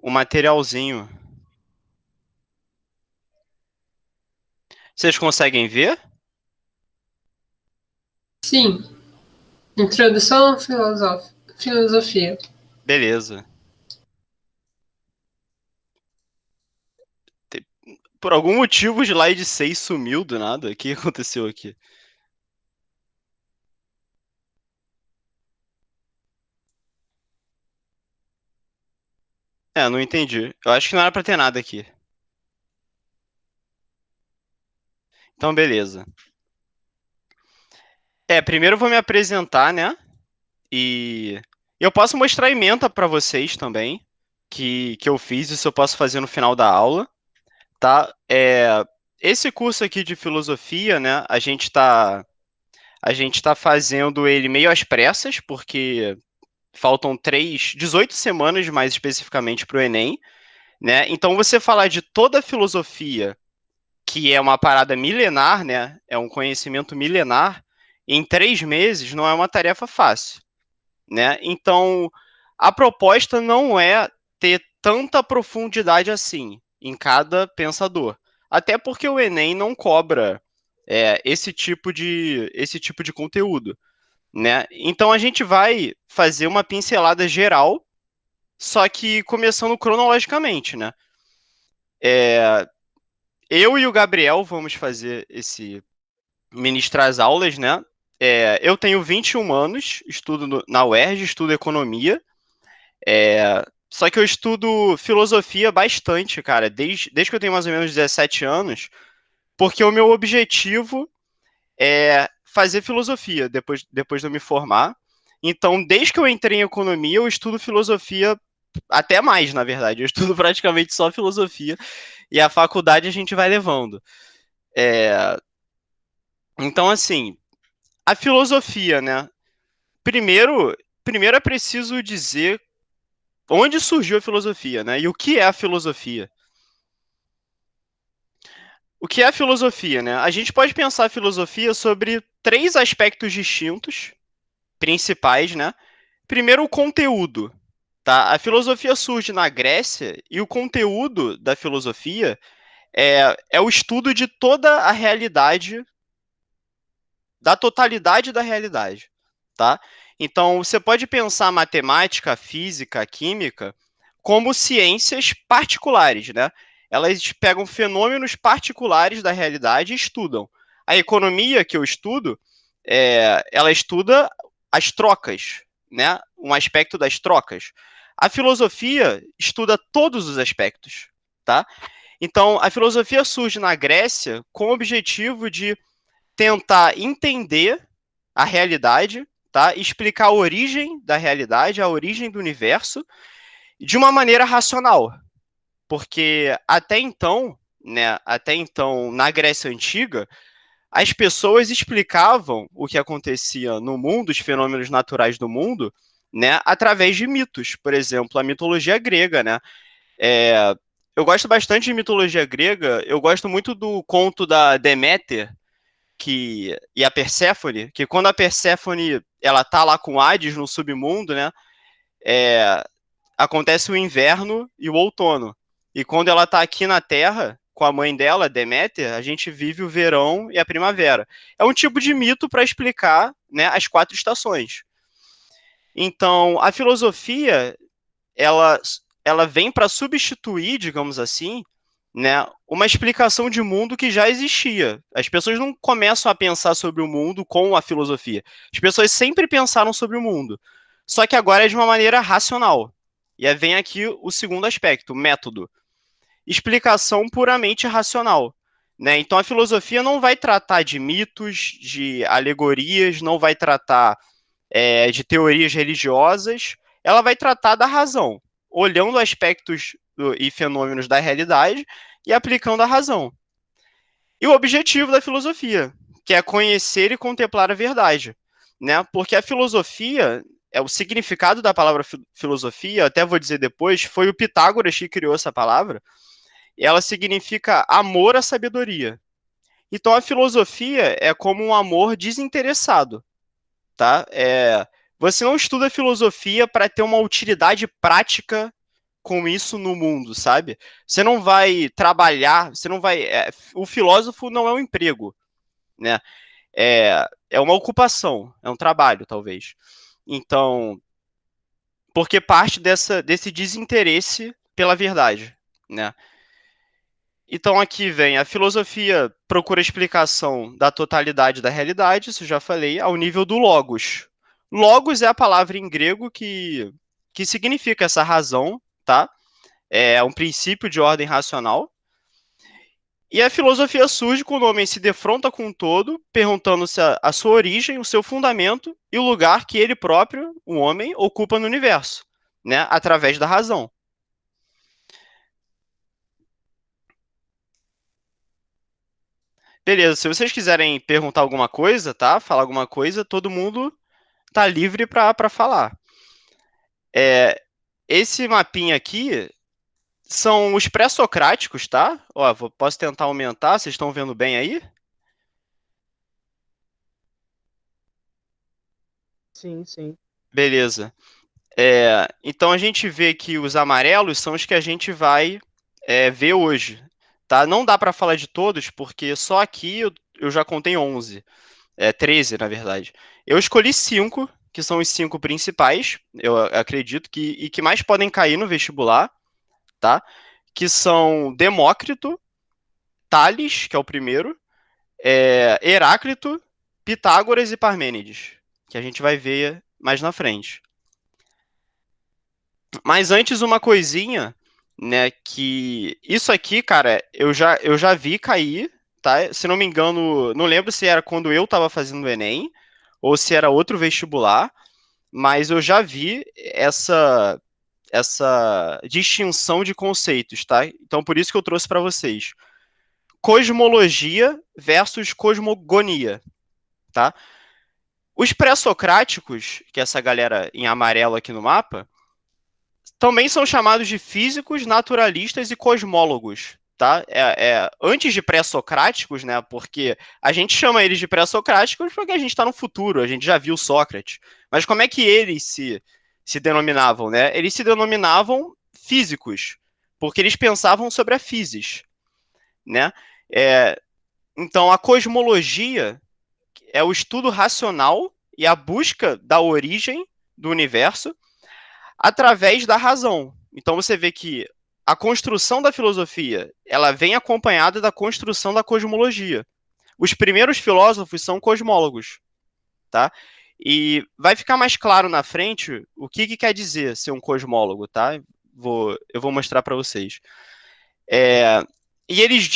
um materialzinho. Vocês conseguem ver? Sim. Introdução à filosofia. Beleza. Por algum motivo o slide 6 sumiu do nada. O que aconteceu aqui? Não entendi. Eu acho que não era pra ter nada aqui. Então, beleza. Primeiro eu vou me apresentar, né? E eu posso mostrar a ementa pra vocês também, que eu fiz, isso eu posso fazer no final da aula, tá? Esse curso aqui de filosofia, né? A gente tá fazendo ele meio às pressas, porque faltam 18 semanas mais especificamente para o Enem, né? Então você falar de toda a filosofia, que é uma parada milenar, né? É um conhecimento milenar, em 3 meses não é uma tarefa fácil, né? Então a proposta não é ter tanta profundidade assim em cada pensador, até porque o Enem não cobra esse tipo de conteúdo, né? Então a gente vai fazer uma pincelada geral, só que começando cronologicamente, né? Eu e o Gabriel vamos fazer ministrar as aulas, né? Eu tenho 21 anos, estudo na UERJ, estudo economia. Só que eu estudo filosofia bastante, cara, desde que eu tenho mais ou menos 17 anos, porque o meu objetivo é fazer filosofia depois de eu me formar. Então, desde que eu entrei em economia, eu estudo filosofia até mais, na verdade. Eu estudo praticamente só filosofia e a faculdade a gente vai levando. É, Então, assim, a filosofia, né? Primeiro, primeiro é preciso dizer onde surgiu a filosofia, né? E o que é a filosofia? O que é a filosofia, né? A gente pode pensar a filosofia sobre três aspectos distintos, principais, né? Primeiro, o conteúdo. Tá? A filosofia surge na Grécia e o conteúdo da filosofia é o estudo de toda a realidade, da totalidade da realidade. Tá? Então, você pode pensar a matemática, a física, a química como ciências particulares. Né? Elas pegam fenômenos particulares da realidade e estudam. A economia que eu estudo, ela estuda as trocas, né? Um aspecto das trocas. A filosofia estuda todos os aspectos, tá? Então, a filosofia surge na Grécia com o objetivo de tentar entender a realidade, tá? Explicar a origem da realidade, a origem do universo, de uma maneira racional. Porque até então, na Grécia Antiga, as pessoas explicavam o que acontecia no mundo, os fenômenos naturais do mundo, né, através de mitos. Por exemplo, a mitologia grega, né? É, eu gosto bastante de mitologia grega. Eu gosto muito do conto da Deméter e a Perséfone, que quando a Perséfone ela tá lá com Hades no submundo, né? É, acontece o inverno e o outono. E quando ela tá aqui na Terra, com a mãe dela, Deméter, a gente vive o verão e a primavera. É um tipo de mito para explicar, né, as 4 estações. Então, a filosofia, ela, ela vem para substituir, digamos assim, né, uma explicação de mundo que já existia. As pessoas não começam a pensar sobre o mundo com a filosofia. As pessoas sempre pensaram sobre o mundo. Só que agora é de uma maneira racional. E aí vem aqui o segundo aspecto, o método. Explicação puramente racional. Né? Então a filosofia não vai tratar de mitos, de alegorias, não vai tratar de teorias religiosas, ela vai tratar da razão, olhando aspectos e fenômenos da realidade e aplicando a razão. E o objetivo da filosofia, que é conhecer e contemplar a verdade, né? Porque a filosofia, o significado da palavra filosofia, até vou dizer depois, foi o Pitágoras que criou essa palavra, e ela significa amor à sabedoria. Então a filosofia é como um amor desinteressado, tá? Você não estuda filosofia para ter uma utilidade prática com isso no mundo, sabe? Você não vai trabalhar, você não vai. O filósofo não é um emprego, né? É uma ocupação, é um trabalho, talvez. Então, porque parte desse desinteresse pela verdade, né? Então aqui vem a filosofia procura explicação da totalidade da realidade, isso eu já falei, ao nível do logos. Logos é a palavra em grego que significa essa razão, tá? É um princípio de ordem racional. E a filosofia surge quando o homem se defronta com o todo, perguntando-se a sua origem, o seu fundamento e o lugar que ele próprio, o homem, ocupa no universo, né? Através da razão. Beleza, se vocês quiserem perguntar alguma coisa, tá? Falar alguma coisa, todo mundo tá livre para falar. Esse mapinha aqui são os pré-socráticos, tá? Ó, posso tentar aumentar, vocês estão vendo bem aí? Sim, sim. Beleza. Então a gente vê que os amarelos são os que a gente vai ver hoje, tá? Não dá para falar de todos, porque só aqui eu já contei 11, 13 na verdade. Eu escolhi 5, que são os 5 principais, eu acredito, e que mais podem cair no vestibular, tá? Que são Demócrito, Tales, que é o primeiro, Heráclito, Pitágoras e Parmênides, que a gente vai ver mais na frente. Mas antes uma coisinha, né, que isso aqui, cara, eu já vi cair, tá? Se não me engano, não lembro se era quando eu estava fazendo o Enem ou se era outro vestibular, mas eu já vi essa distinção de conceitos, tá? Então por isso que eu trouxe para vocês. Cosmologia versus cosmogonia, tá? Os pré-socráticos, que é essa galera em amarelo aqui no mapa, também são chamados de físicos, naturalistas e cosmólogos, tá? Antes de pré-socráticos, né? Porque a gente chama eles de pré-socráticos porque a gente está no futuro, a gente já viu Sócrates. Mas como é que eles se denominavam, né? Eles se denominavam físicos, porque eles pensavam sobre a physis, né? É, então, a cosmologia é o estudo racional e a busca da origem do universo através da razão. Então você vê que a construção da filosofia, ela vem acompanhada da construção da cosmologia. Os primeiros filósofos são cosmólogos, tá? E vai ficar mais claro na frente o que quer dizer ser um cosmólogo, tá? Eu vou mostrar para vocês. E eles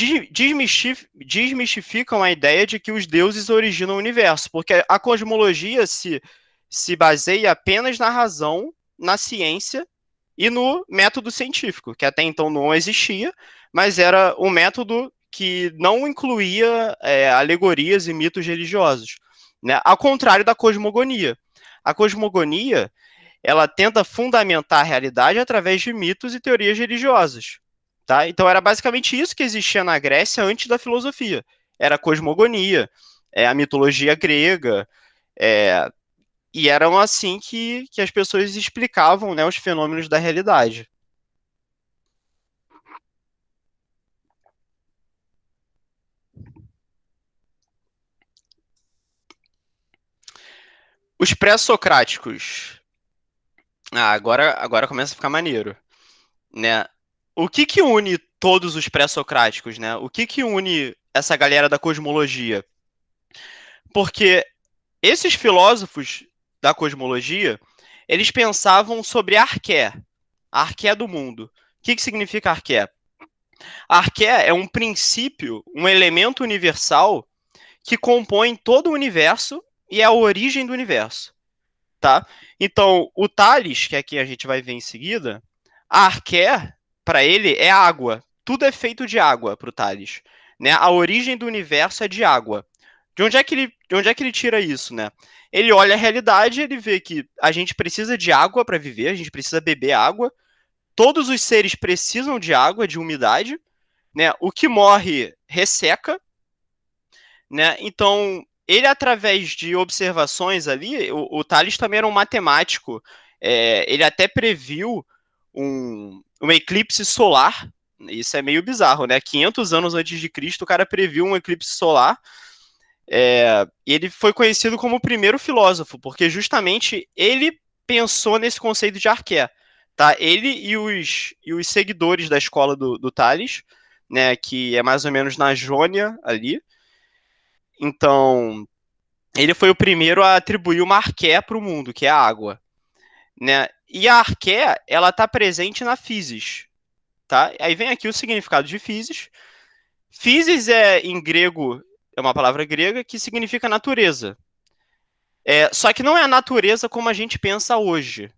desmistificam a ideia de que os deuses originam o universo, porque a cosmologia se baseia apenas na razão, na ciência e no método científico, que até então não existia, mas era um método que não incluía alegorias e mitos religiosos, né? Ao contrário da cosmogonia. A cosmogonia, ela tenta fundamentar a realidade através de mitos e teorias religiosas. Tá? Então era basicamente isso que existia na Grécia antes da filosofia. Era a cosmogonia, a mitologia grega, e eram assim que as pessoas explicavam, né, os fenômenos da realidade. Os pré-socráticos. Agora começa a ficar maneiro, né? O que une todos os pré-socráticos, né? O que une essa galera da cosmologia? Porque esses filósofos da cosmologia, eles pensavam sobre a arqué do mundo. O que significa arqué? A arqué é um princípio, um elemento universal que compõe todo o universo e é a origem do universo, tá? Então, o Tales, que é quem a gente vai ver em seguida, a arqué, para ele, é água. Tudo é feito de água para o Tales. Né? A origem do universo é de água. De onde é que ele tira isso, né? Ele olha a realidade, ele vê que a gente precisa de água para viver, a gente precisa beber água. Todos os seres precisam de água, de umidade, né? O que morre resseca, né? Então, ele através de observações ali, o Tales também era um matemático. Ele até previu um eclipse solar. Isso é meio bizarro, né? 500 anos antes de Cristo, o cara previu um eclipse solar. E ele foi conhecido como o primeiro filósofo, porque justamente ele pensou nesse conceito de arqué. Tá? Ele e os seguidores da escola do Tales, né, que é mais ou menos na Jônia ali. Então, ele foi o primeiro a atribuir uma arqué para o mundo, que é a água. Né? E a arqué, ela está presente na physis. Tá? Aí vem aqui o significado de physis. Physis em grego, é uma palavra grega que significa natureza. Só que não é a natureza como a gente pensa hoje.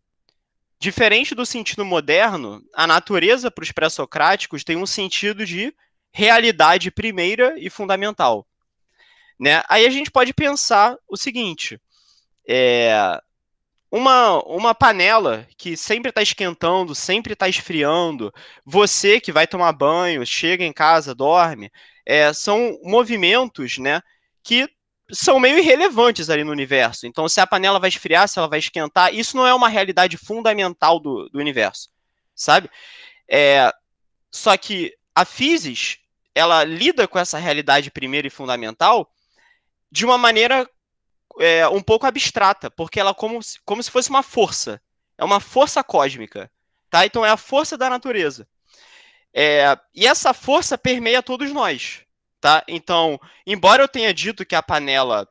Diferente do sentido moderno, a natureza para os pré-socráticos tem um sentido de realidade primeira e fundamental. Né? Aí a gente pode pensar o seguinte: uma panela que sempre está esquentando, sempre está esfriando, você que vai tomar banho, chega em casa, dorme, são movimentos, né, que são meio irrelevantes ali no universo. Então, se a panela vai esfriar, se ela vai esquentar, isso não é uma realidade fundamental do universo, sabe? Só que a physis, ela lida com essa realidade primeira e fundamental de uma maneira um pouco abstrata, porque ela é como se fosse uma força. É uma força cósmica. Tá? Então é a força da natureza. E essa força permeia todos nós. Tá? Então, embora eu tenha dito que a panela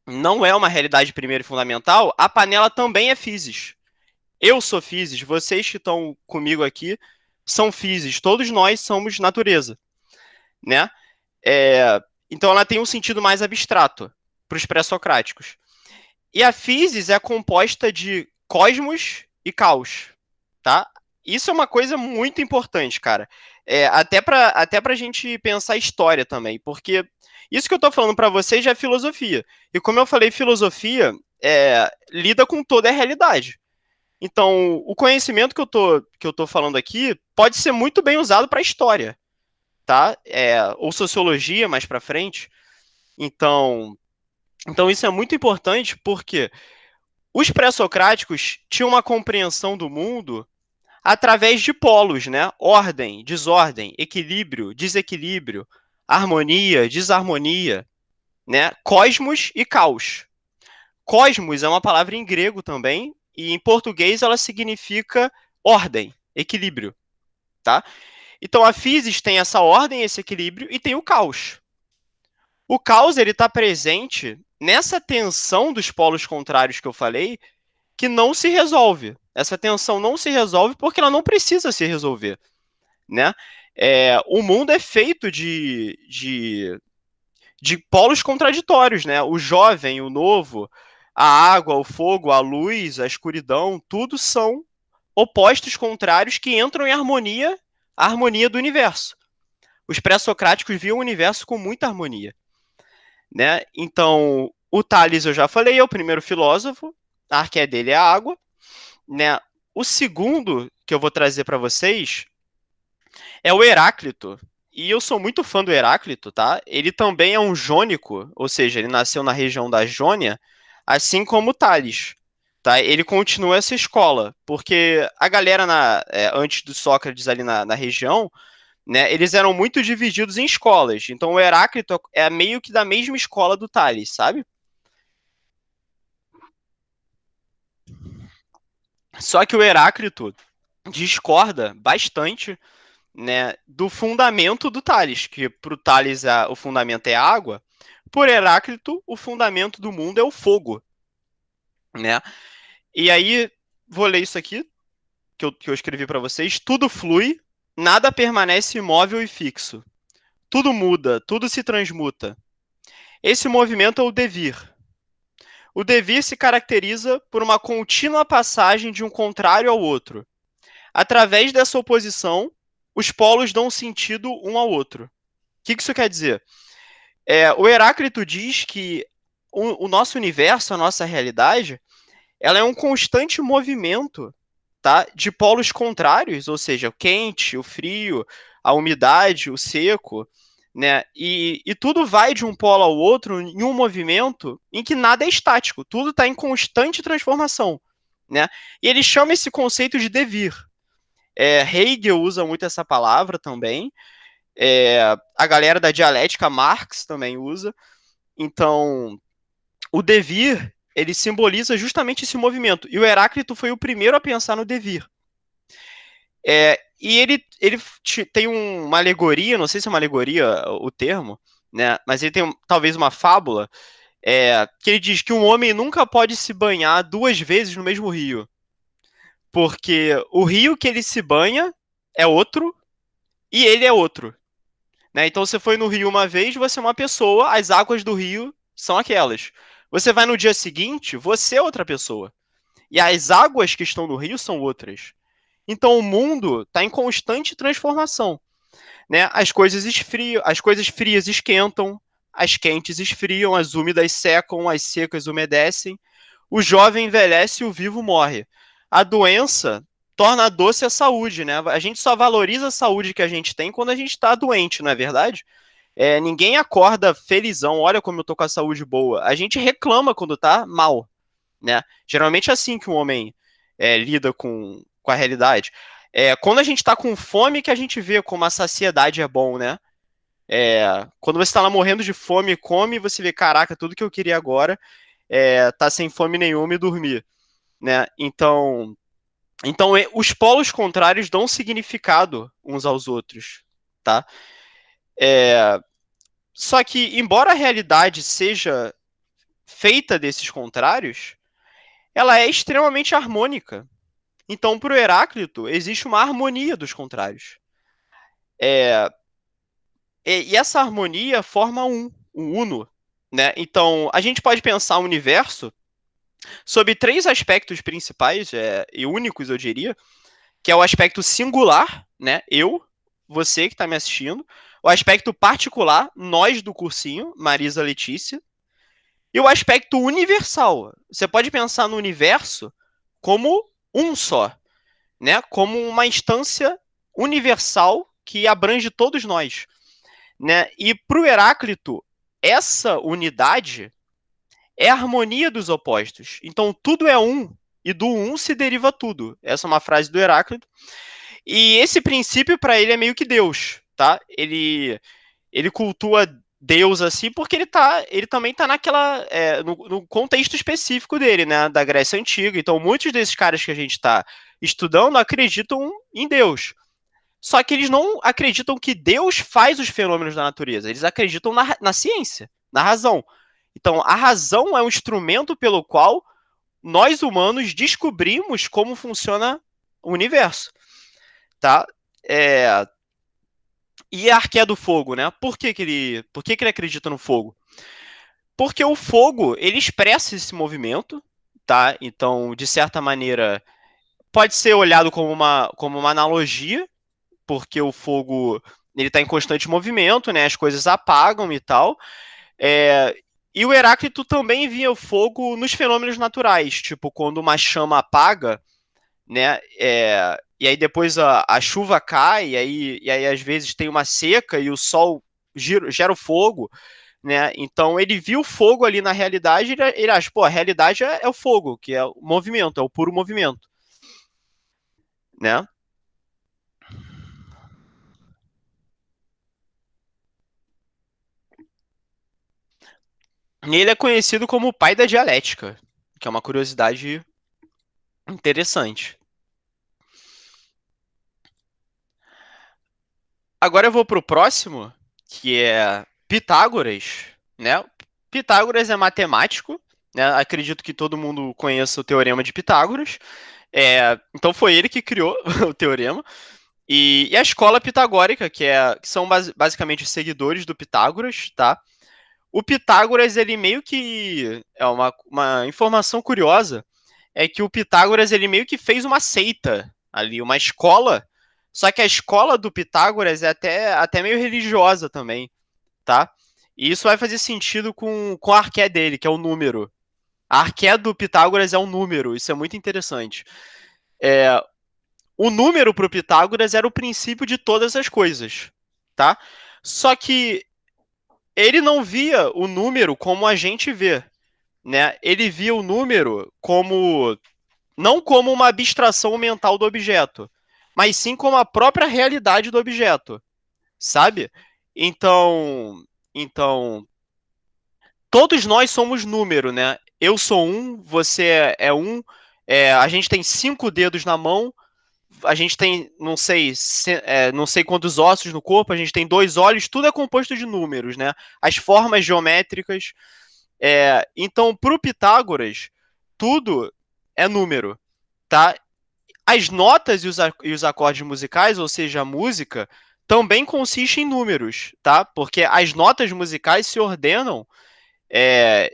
não é uma realidade primeira e fundamental, a panela também é physis. Eu sou physis, vocês que estão comigo aqui são physis, todos nós somos natureza. Né? Então ela tem um sentido mais abstrato para os pré-socráticos. E a physis é composta de cosmos e caos, tá? Isso é uma coisa muito importante, cara. Até pra gente pensar história também, porque isso que eu tô falando para vocês já é filosofia. E como eu falei, filosofia lida com toda a realidade. Então, o conhecimento que eu tô falando aqui pode ser muito bem usado para história, tá? Ou sociologia mais para frente. Então, isso é muito importante porque os pré-socráticos tinham uma compreensão do mundo através de polos, né? Ordem, desordem, equilíbrio, desequilíbrio, harmonia, desarmonia, né? Cosmos e caos. Cosmos é uma palavra em grego também, e em português ela significa ordem, equilíbrio, tá? Então a physis tem essa ordem, esse equilíbrio, e tem o caos. O caos ele está presente nessa tensão dos polos contrários que eu falei, que não se resolve. Essa tensão não se resolve porque ela não precisa se resolver, né? O mundo é feito de polos contraditórios, né? O jovem, o novo, a água, o fogo, a luz, a escuridão, tudo são opostos contrários que entram em harmonia, a harmonia do universo. Os pré-socráticos viam o universo com muita harmonia, né? Então, o Tales, eu já falei, é o primeiro filósofo, a arqué dele é a água, né? O segundo que eu vou trazer para vocês é o Heráclito. E eu sou muito fã do Heráclito, tá? Ele também é um jônico, ou seja, ele nasceu na região da Jônia, assim como o Tales. Tá? Ele continua essa escola, porque a galera antes do Sócrates ali na região, né, eles eram muito divididos em escolas. Então o Heráclito é meio que da mesma escola do Tales, sabe? Só que o Heráclito discorda bastante, né, do fundamento do Tales, que para o Tales o fundamento é a água, por Heráclito o fundamento do mundo é o fogo, né? E aí vou ler isso aqui que eu escrevi para vocês: tudo flui, nada permanece imóvel e fixo, tudo muda, tudo se transmuta. Esse movimento é o devir. O devir se caracteriza por uma contínua passagem de um contrário ao outro. Através dessa oposição, os polos dão sentido um ao outro. O que isso quer dizer? O Heráclito diz que o nosso universo, a nossa realidade, ela é um constante movimento, tá, de polos contrários, ou seja, o quente, o frio, a umidade, o seco, né? E tudo vai de um polo ao outro em um movimento em que nada é estático, tudo está em constante transformação, né? E ele chama esse conceito de devir. Hegel usa muito essa palavra também. A galera da dialética, Marx também usa. Então, o devir, ele simboliza justamente esse movimento. E o Heráclito foi o primeiro a pensar no devir. E ele tem uma alegoria, não sei se é uma alegoria o termo, né? Mas ele tem talvez uma fábula, que ele diz que um homem nunca pode se banhar 2 vezes no mesmo rio. Porque o rio que ele se banha é outro e ele é outro. Né? Então, você foi no rio uma vez, você é uma pessoa, as águas do rio são aquelas. Você vai no dia seguinte, você é outra pessoa. E as águas que estão no rio são outras. Então, o mundo está em constante transformação. Né? As coisas esfriam, as coisas frias esquentam, as quentes esfriam, as úmidas secam, as secas umedecem. O jovem envelhece e o vivo morre. A doença torna doce a saúde, né? A gente só valoriza a saúde que a gente tem quando a gente está doente, não é verdade? Ninguém acorda felizão, olha como eu tô com a saúde boa. A gente reclama quando tá mal, né? Geralmente é assim que um homem lida com a realidade. Quando a gente tá com fome que a gente vê como a saciedade é bom, né? Quando você tá lá morrendo de fome e come, você vê, caraca, tudo que eu queria agora tá sem fome nenhuma e dormir, né? Então os polos contrários dão significado uns aos outros, tá? Só que, embora a realidade seja feita desses contrários, ela é extremamente harmônica. Então, para o Heráclito, existe uma harmonia dos contrários. E essa harmonia forma um uno. Né? Então, a gente pode pensar o universo sob 3 aspectos principais, e únicos, eu diria, que é o aspecto singular, né? Eu, você que está me assistindo, o aspecto particular, nós do cursinho, Marisa, Letícia, e o aspecto universal. Você pode pensar no universo como um só, né? Como uma instância universal que abrange todos nós, né? E para o Heráclito, essa unidade é a harmonia dos opostos. Então tudo é um e do um se deriva tudo. Essa é uma frase do Heráclito. E esse princípio para ele é meio que Deus, tá? Ele cultua Deus assim porque ele também está no contexto específico dele, né, da Grécia Antiga. Então muitos desses caras que a gente está estudando acreditam em Deus. Só que eles não acreditam que Deus faz os fenômenos da natureza. Eles acreditam na ciência, na razão. Então a razão é um instrumento pelo qual nós humanos descobrimos como funciona o universo, tá? É, E a Arqué do Fogo, né? Por que ele acredita no fogo? Porque o fogo, ele expressa esse movimento, tá? Então, de certa maneira, pode ser olhado como uma analogia, porque o fogo, ele está em constante movimento, né? As coisas apagam e tal. É, e o Heráclito também via o fogo nos fenômenos naturais, tipo, quando uma chama apaga, né? E aí depois a chuva cai, e aí às vezes tem uma seca e o sol gera o fogo, né? Então ele viu o fogo ali na realidade, ele acha, pô, a realidade é o fogo, que é o movimento, é o puro movimento, né? E ele é conhecido como o pai da dialética, que é uma curiosidade interessante. Agora eu vou pro próximo, que é Pitágoras, né? Pitágoras é matemático, né? Acredito que todo mundo conheça o teorema de Pitágoras. Então foi ele que criou o teorema. E a escola pitagórica, que são basicamente os seguidores do Pitágoras, tá? O Pitágoras, ele meio que. É uma informação curiosa, é que o Pitágoras, ele meio que fez uma seita ali, uma escola. Só que a escola do Pitágoras é até meio religiosa também, tá? E isso vai fazer sentido com a arqué dele, que é o número. A arqué do Pitágoras é um número, isso é muito interessante. É, o número para o Pitágoras era o princípio de todas as coisas, tá? Só que ele não via o número como a gente vê, né? Ele via o número como não como uma abstração mental do objeto, mas sim como a própria realidade do objeto, sabe? Então, todos nós somos número, né? Eu sou um, você é um, a gente tem 5 dedos na mão, a gente tem, não sei quantos ossos no corpo, a gente tem 2 olhos, tudo é composto de números, né? As formas geométricas. Então, para o Pitágoras, tudo é número, tá? As notas e os acordes musicais, ou seja, a música, também consistem em números, tá? Porque as notas musicais se ordenam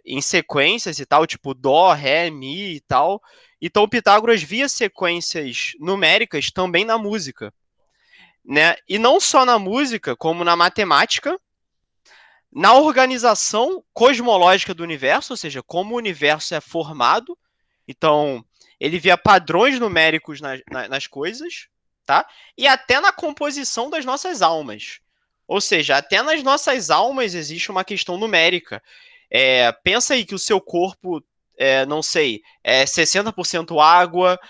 em sequências e tal, tipo Dó, Ré, Mi e tal. Então, Pitágoras via sequências numéricas também na música, né? E não só na música, como na matemática, na organização cosmológica do universo, ou seja, como o universo é formado. Então, ele via padrões numéricos nas coisas, tá? E até na composição das nossas almas. Ou seja, até nas nossas almas existe uma questão numérica. Pensa aí que o seu corpo, não sei, é 60% água,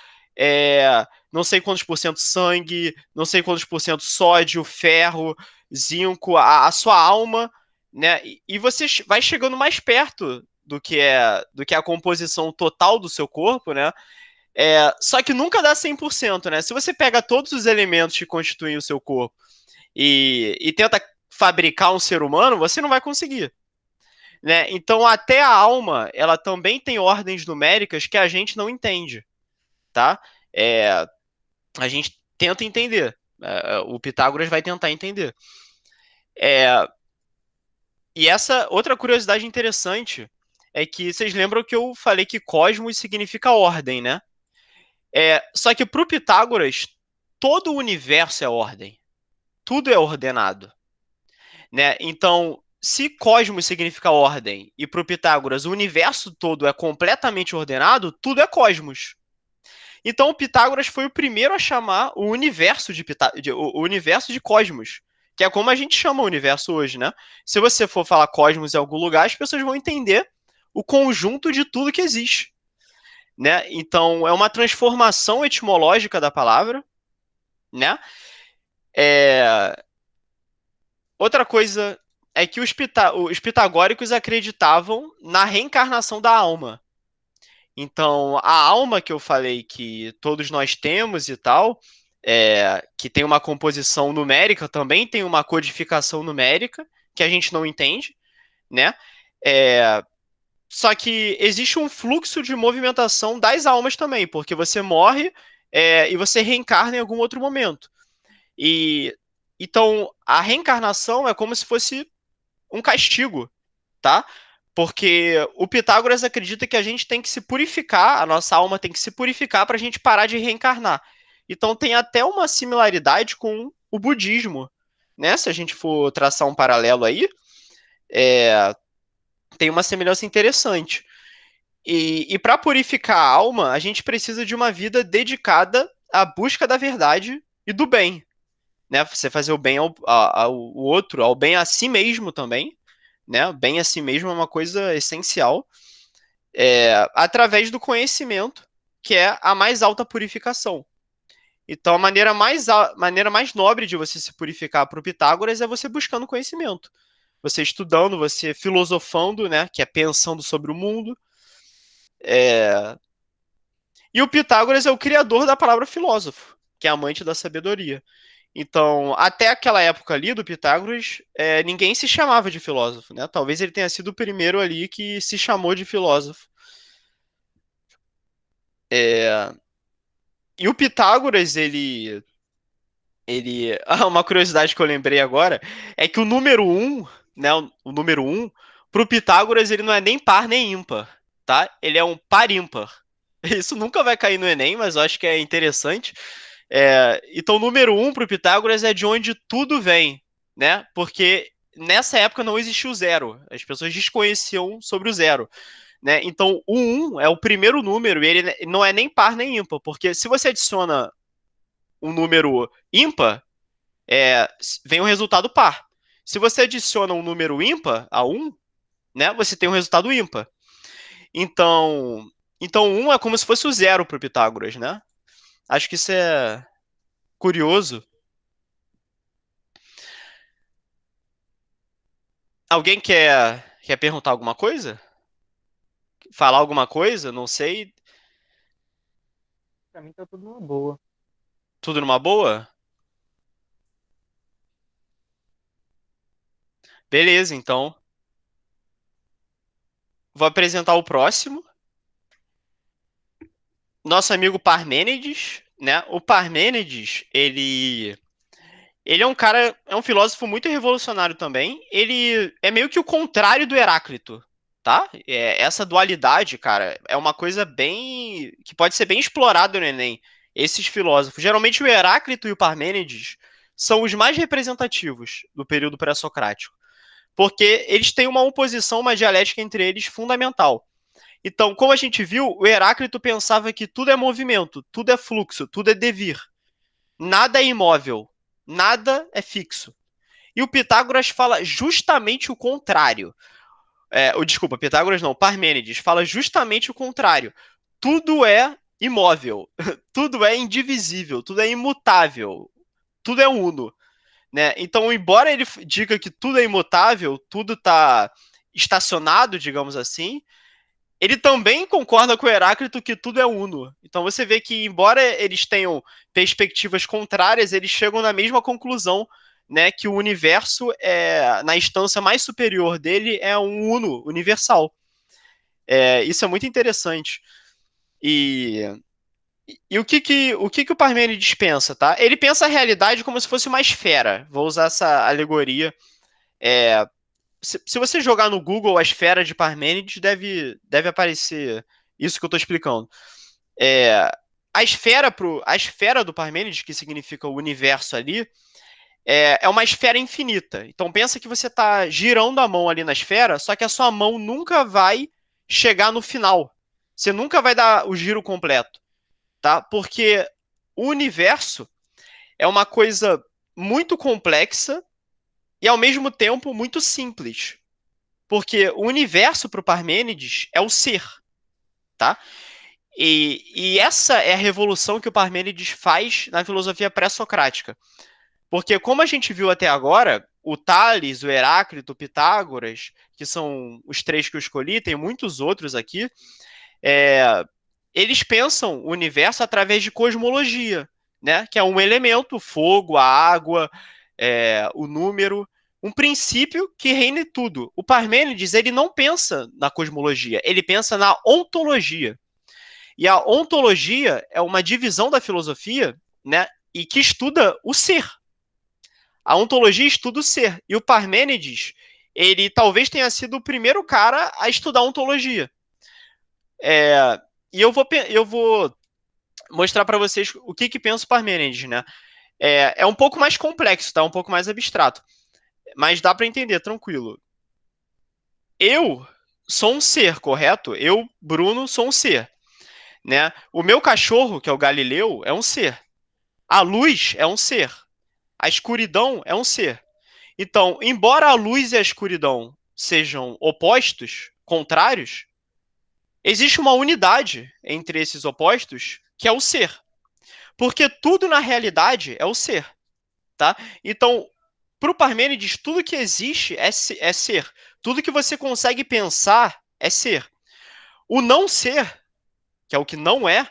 não sei quantos por cento sangue, não sei quantos por cento sódio, ferro, zinco, a sua alma, né? E você vai chegando mais perto do que a composição total do seu corpo, né? Só que nunca dá 100%, né? Se você pega todos os elementos que constituem o seu corpo e tenta fabricar um ser humano, você não vai conseguir, né? Então, até a alma, ela também tem ordens numéricas que a gente não entende, tá? É, a gente tenta entender. O Pitágoras vai tentar entender. É, e essa outra curiosidade interessante é que vocês lembram que eu falei que cosmos significa ordem, né? Só que para o Pitágoras, todo o universo é ordem. Tudo é ordenado, né? Então, se cosmos significa ordem e para o Pitágoras o universo todo é completamente ordenado, tudo é cosmos. Então, o Pitágoras foi o primeiro a chamar o universo o universo de cosmos, que é como a gente chama o universo hoje, né? Se você for falar cosmos em algum lugar, as pessoas vão entender o conjunto de tudo que existe, né? Então, é uma transformação etimológica da palavra, né? É... Outra coisa é que os pitagóricos acreditavam na reencarnação da alma. Então, a alma que eu falei que todos nós temos e tal, que tem uma composição numérica, também tem uma codificação numérica, que a gente não entende, né? É, Só que existe um fluxo de movimentação das almas também, porque você morre, e você reencarna em algum outro momento. E então a reencarnação é como se fosse um castigo, tá? Porque o Pitágoras acredita que a gente tem que se purificar, a nossa alma tem que se purificar para a gente parar de reencarnar. Então tem até uma similaridade com o budismo, né? Se a gente for traçar um paralelo aí, tem uma semelhança interessante. E para purificar a alma, a gente precisa de uma vida dedicada à busca da verdade e do bem, né? Você fazer o bem ao outro, ao bem a si mesmo também, né? O bem a si mesmo é uma coisa essencial, através do conhecimento, que é a mais alta purificação. Então, maneira mais nobre de você se purificar para o Pitágoras é você buscando conhecimento. Você estudando, você filosofando, né? Que é pensando sobre o mundo. É... E o Pitágoras é o criador da palavra filósofo, que é amante da sabedoria. Então, até aquela época ali do Pitágoras, ninguém se chamava de filósofo, né? Talvez ele tenha sido o primeiro ali que se chamou de filósofo. É, E o Pitágoras, uma curiosidade que eu lembrei agora é que o número um, né? O número um, pro Pitágoras ele não é nem par nem ímpar, tá? Ele é um par ímpar. Isso nunca vai cair no Enem, mas eu acho que é interessante. Então, o número um para o Pitágoras é de onde tudo vem, né? Porque nessa época não existia o zero. As pessoas desconheciam sobre o zero, né? Então, o um é o primeiro número e ele não é nem par nem ímpar, porque se você adiciona um número ímpar, vem um resultado par. Se você adiciona um número ímpar a um, né, você tem um resultado ímpar. Então, um é como se fosse o zero para o Pitágoras, né? Acho que isso curioso. Alguém quer perguntar alguma coisa? Falar alguma coisa? Não sei. Pra mim tá tudo numa boa. Tudo numa boa? Beleza, então. Vou apresentar o próximo. Nosso amigo Parmênides, né? O Parmênides, ele é um cara, é um filósofo muito revolucionário também. Ele é meio que o contrário do Heráclito, tá? Essa dualidade, cara, é uma coisa bem que pode ser bem explorada no Enem. Esses filósofos, geralmente o Heráclito e o Parmênides são os mais representativos do período pré-socrático, porque eles têm uma oposição, uma dialética entre eles fundamental. Então, como a gente viu, o Heráclito pensava que tudo é movimento, tudo é fluxo, tudo é devir. Nada é imóvel, nada é fixo. E o Pitágoras fala justamente o contrário. Desculpa, Pitágoras não, Parmênides fala justamente o contrário. Tudo é imóvel, tudo é indivisível, tudo é imutável, tudo é uno. Né? Então, embora ele diga que tudo é imutável, tudo está estacionado, digamos assim, ele também concorda com o Heráclito que tudo é uno. Então você vê que, embora eles tenham perspectivas contrárias, eles chegam na mesma conclusão, né, que o universo, na instância mais superior dele, é um uno, universal. Isso é muito interessante. E, e o que o Parmênides pensa, tá? Ele pensa a realidade como se fosse uma esfera. Vou usar essa alegoria. Se você jogar no Google a esfera de Parmênides, deve aparecer isso que eu estou explicando. É, a esfera do Parmênides, que significa o universo ali, é uma esfera infinita. Então pensa que você está girando a mão ali na esfera, só que a sua mão nunca vai chegar no final. Você nunca vai dar o giro completo, tá? Porque o universo é uma coisa muito complexa e ao mesmo tempo muito simples. Porque o universo para o Parmênides é o ser, tá? E essa é a revolução que o Parmênides faz na filosofia pré-socrática. Porque, como a gente viu até agora, o Tales, o Heráclito, o Pitágoras, que são os três que eu escolhi, tem muitos outros aqui, é, eles pensam o universo através de cosmologia, né? Que é um elemento, o fogo, a água, o número, um princípio que reine tudo. O Parmênides, ele não pensa na cosmologia, ele pensa na ontologia. E a ontologia é uma divisão da filosofia, né? E que estuda o ser. A ontologia estuda o ser. E o Parmênides, ele talvez tenha sido o primeiro cara a estudar ontologia. E eu vou mostrar para vocês o que pensa o Parmênides, né? É um pouco mais complexo, tá? Um pouco mais abstrato. Mas dá para entender, tranquilo. Eu sou um ser, correto? Eu, Bruno, sou um ser, né? O meu cachorro, que é o Galileu, é um ser. A luz é um ser. A escuridão é um ser. Então, embora a luz e a escuridão sejam opostos, contrários, existe uma unidade entre esses opostos, que é o ser. Porque tudo na realidade é o ser, tá? Então, para o Parmênides, tudo que existe é ser. Tudo que você consegue pensar é ser. O não ser, que é o que não é,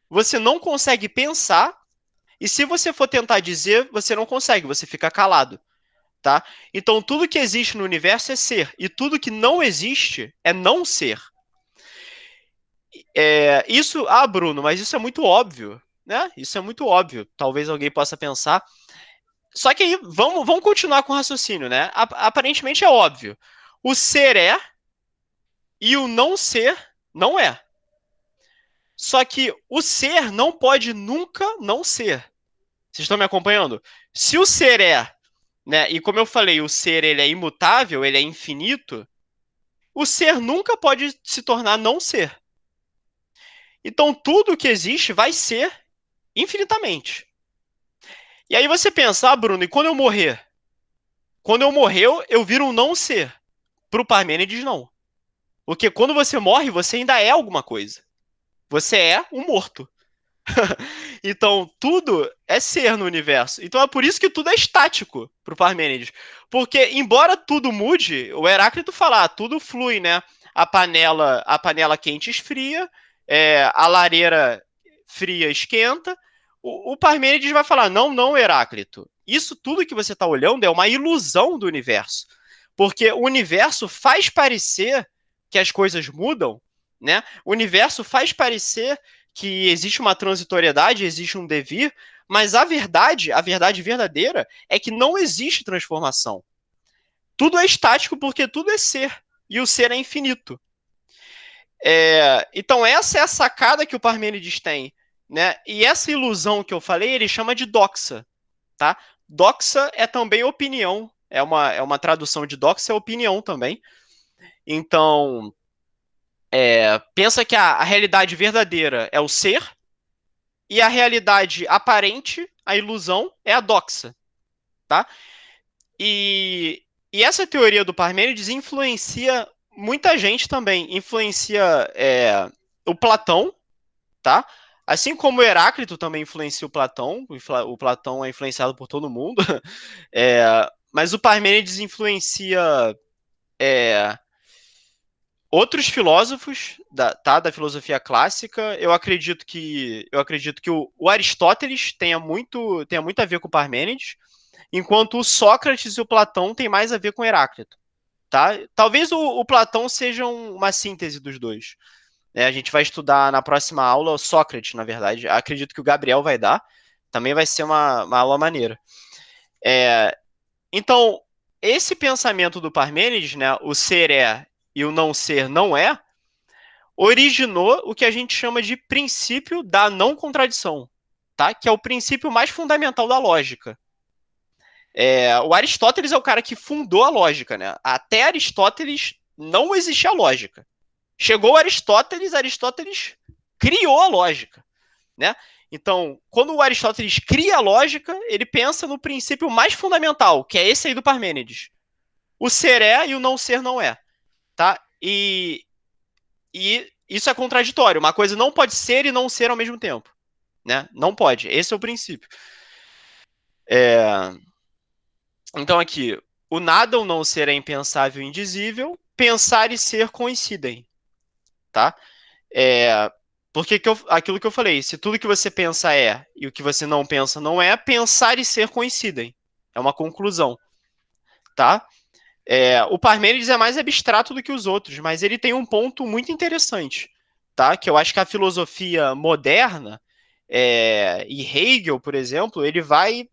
você não consegue pensar, e se você for tentar dizer, você não consegue, você fica calado, tá? Então, tudo que existe no universo é ser, e tudo que não existe é não ser. Bruno, mas isso é muito óbvio, né? Isso é muito óbvio. Talvez alguém possa pensar. Só que aí, vamos continuar com o raciocínio, né? Aparentemente é óbvio. O ser é e o não ser não é. Só que o ser não pode nunca não ser. Vocês estão me acompanhando? Se o ser né? E como eu falei, o ser ele é imutável, ele é infinito. O ser nunca pode se tornar não ser. Então tudo que existe vai ser infinitamente. E aí você pensa, Bruno, e quando eu morrer? Quando eu morrer, eu viro um não ser. Para o Parmênides, não. Porque quando você morre, você ainda é alguma coisa. Você é um morto. Então, tudo é ser no universo. Então, é por isso que tudo é estático para o Parmênides. Porque, embora tudo mude, o Heráclito fala, tudo flui, né? A panela quente esfria, a lareira fria esquenta. O Parmênides vai falar, não, não, Heráclito. Isso tudo que você está olhando é uma ilusão do universo. Porque o universo faz parecer que as coisas mudam, né? O universo faz parecer que existe uma transitoriedade, existe um devir, mas a verdade verdadeira, é que não existe transformação. Tudo é estático porque tudo é ser, e o ser é infinito. Então, essa é a sacada que o Parmênides tem. Né? E essa ilusão que eu falei, ele chama de doxa. Tá? Doxa é também opinião, é uma tradução de doxa, é opinião também. Então, pensa que a realidade verdadeira é o ser, e a realidade aparente, a ilusão, é a doxa, tá? E, e essa teoria do Parmênides influencia muita gente também, influencia o Platão, tá? Assim como o Heráclito também influencia o Platão é influenciado por todo mundo, mas o Parmênides influencia é, outros filósofos da filosofia clássica. Eu acredito que o Aristóteles tenha muito a ver com o Parmênides, enquanto o Sócrates e o Platão têm mais a ver com o Heráclito. Tá? Talvez o Platão seja uma síntese dos dois. A gente vai estudar na próxima aula o Sócrates, na verdade. Acredito que o Gabriel vai dar. Também vai ser uma aula maneira. Então, esse pensamento do Parmênides, né, o ser é e o não ser não é, originou o que a gente chama de princípio da não contradição, tá? Que é o princípio mais fundamental da lógica. O Aristóteles é o cara que fundou a lógica, né? Até Aristóteles não existia lógica. Chegou Aristóteles, Aristóteles criou a lógica, né? Então, quando o Aristóteles cria a lógica, ele pensa no princípio mais fundamental, que é esse aí do Parmênides. O ser é e o não ser não é, tá? E isso é contraditório. Uma coisa não pode ser e não ser ao mesmo tempo, né? Não pode. Esse é o princípio. É... Então aqui, o nada ou não ser é impensável e indizível, pensar e ser coincidem, tá? É... Porque aquilo que eu falei, se tudo que você pensa é e o que você não pensa não é, pensar e ser coincidem. É uma conclusão, tá? O Parmênides é mais abstrato do que os outros, mas ele tem um ponto muito interessante, tá? Que eu acho que a filosofia moderna, e Hegel, por exemplo, ele vai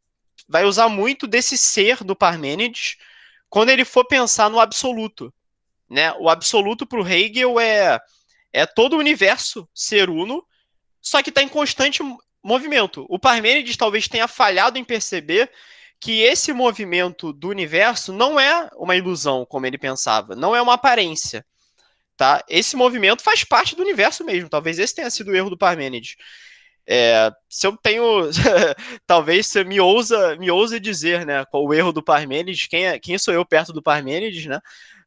usar muito desse ser do Parmênides quando ele for pensar no absoluto. Né? O absoluto para o Hegel é todo o universo ser uno, só que está em constante movimento. O Parmênides talvez tenha falhado em perceber que esse movimento do universo não é uma ilusão, como ele pensava, não é uma aparência. Tá? Esse movimento faz parte do universo mesmo. Talvez esse tenha sido o erro do Parmênides. Se eu tenho. Talvez você me ousa dizer, né? Qual o erro do Parmênides, quem sou eu perto do Parmênides, né?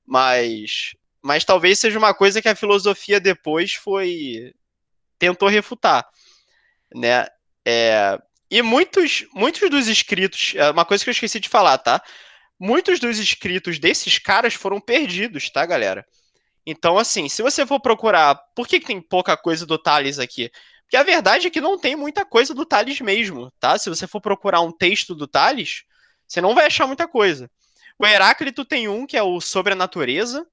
Mas talvez seja uma coisa que a filosofia depois tentou refutar, né? E muitos dos escritos, uma coisa que eu esqueci de falar, tá? Muitos dos escritos desses caras foram perdidos, tá, galera? Então, assim, se você for procurar, por que tem pouca coisa do Tales aqui? Porque a verdade é que não tem muita coisa do Tales mesmo, tá? Se você for procurar um texto do Tales, você não vai achar muita coisa. O Heráclito tem um que é o Sobre a Natureza.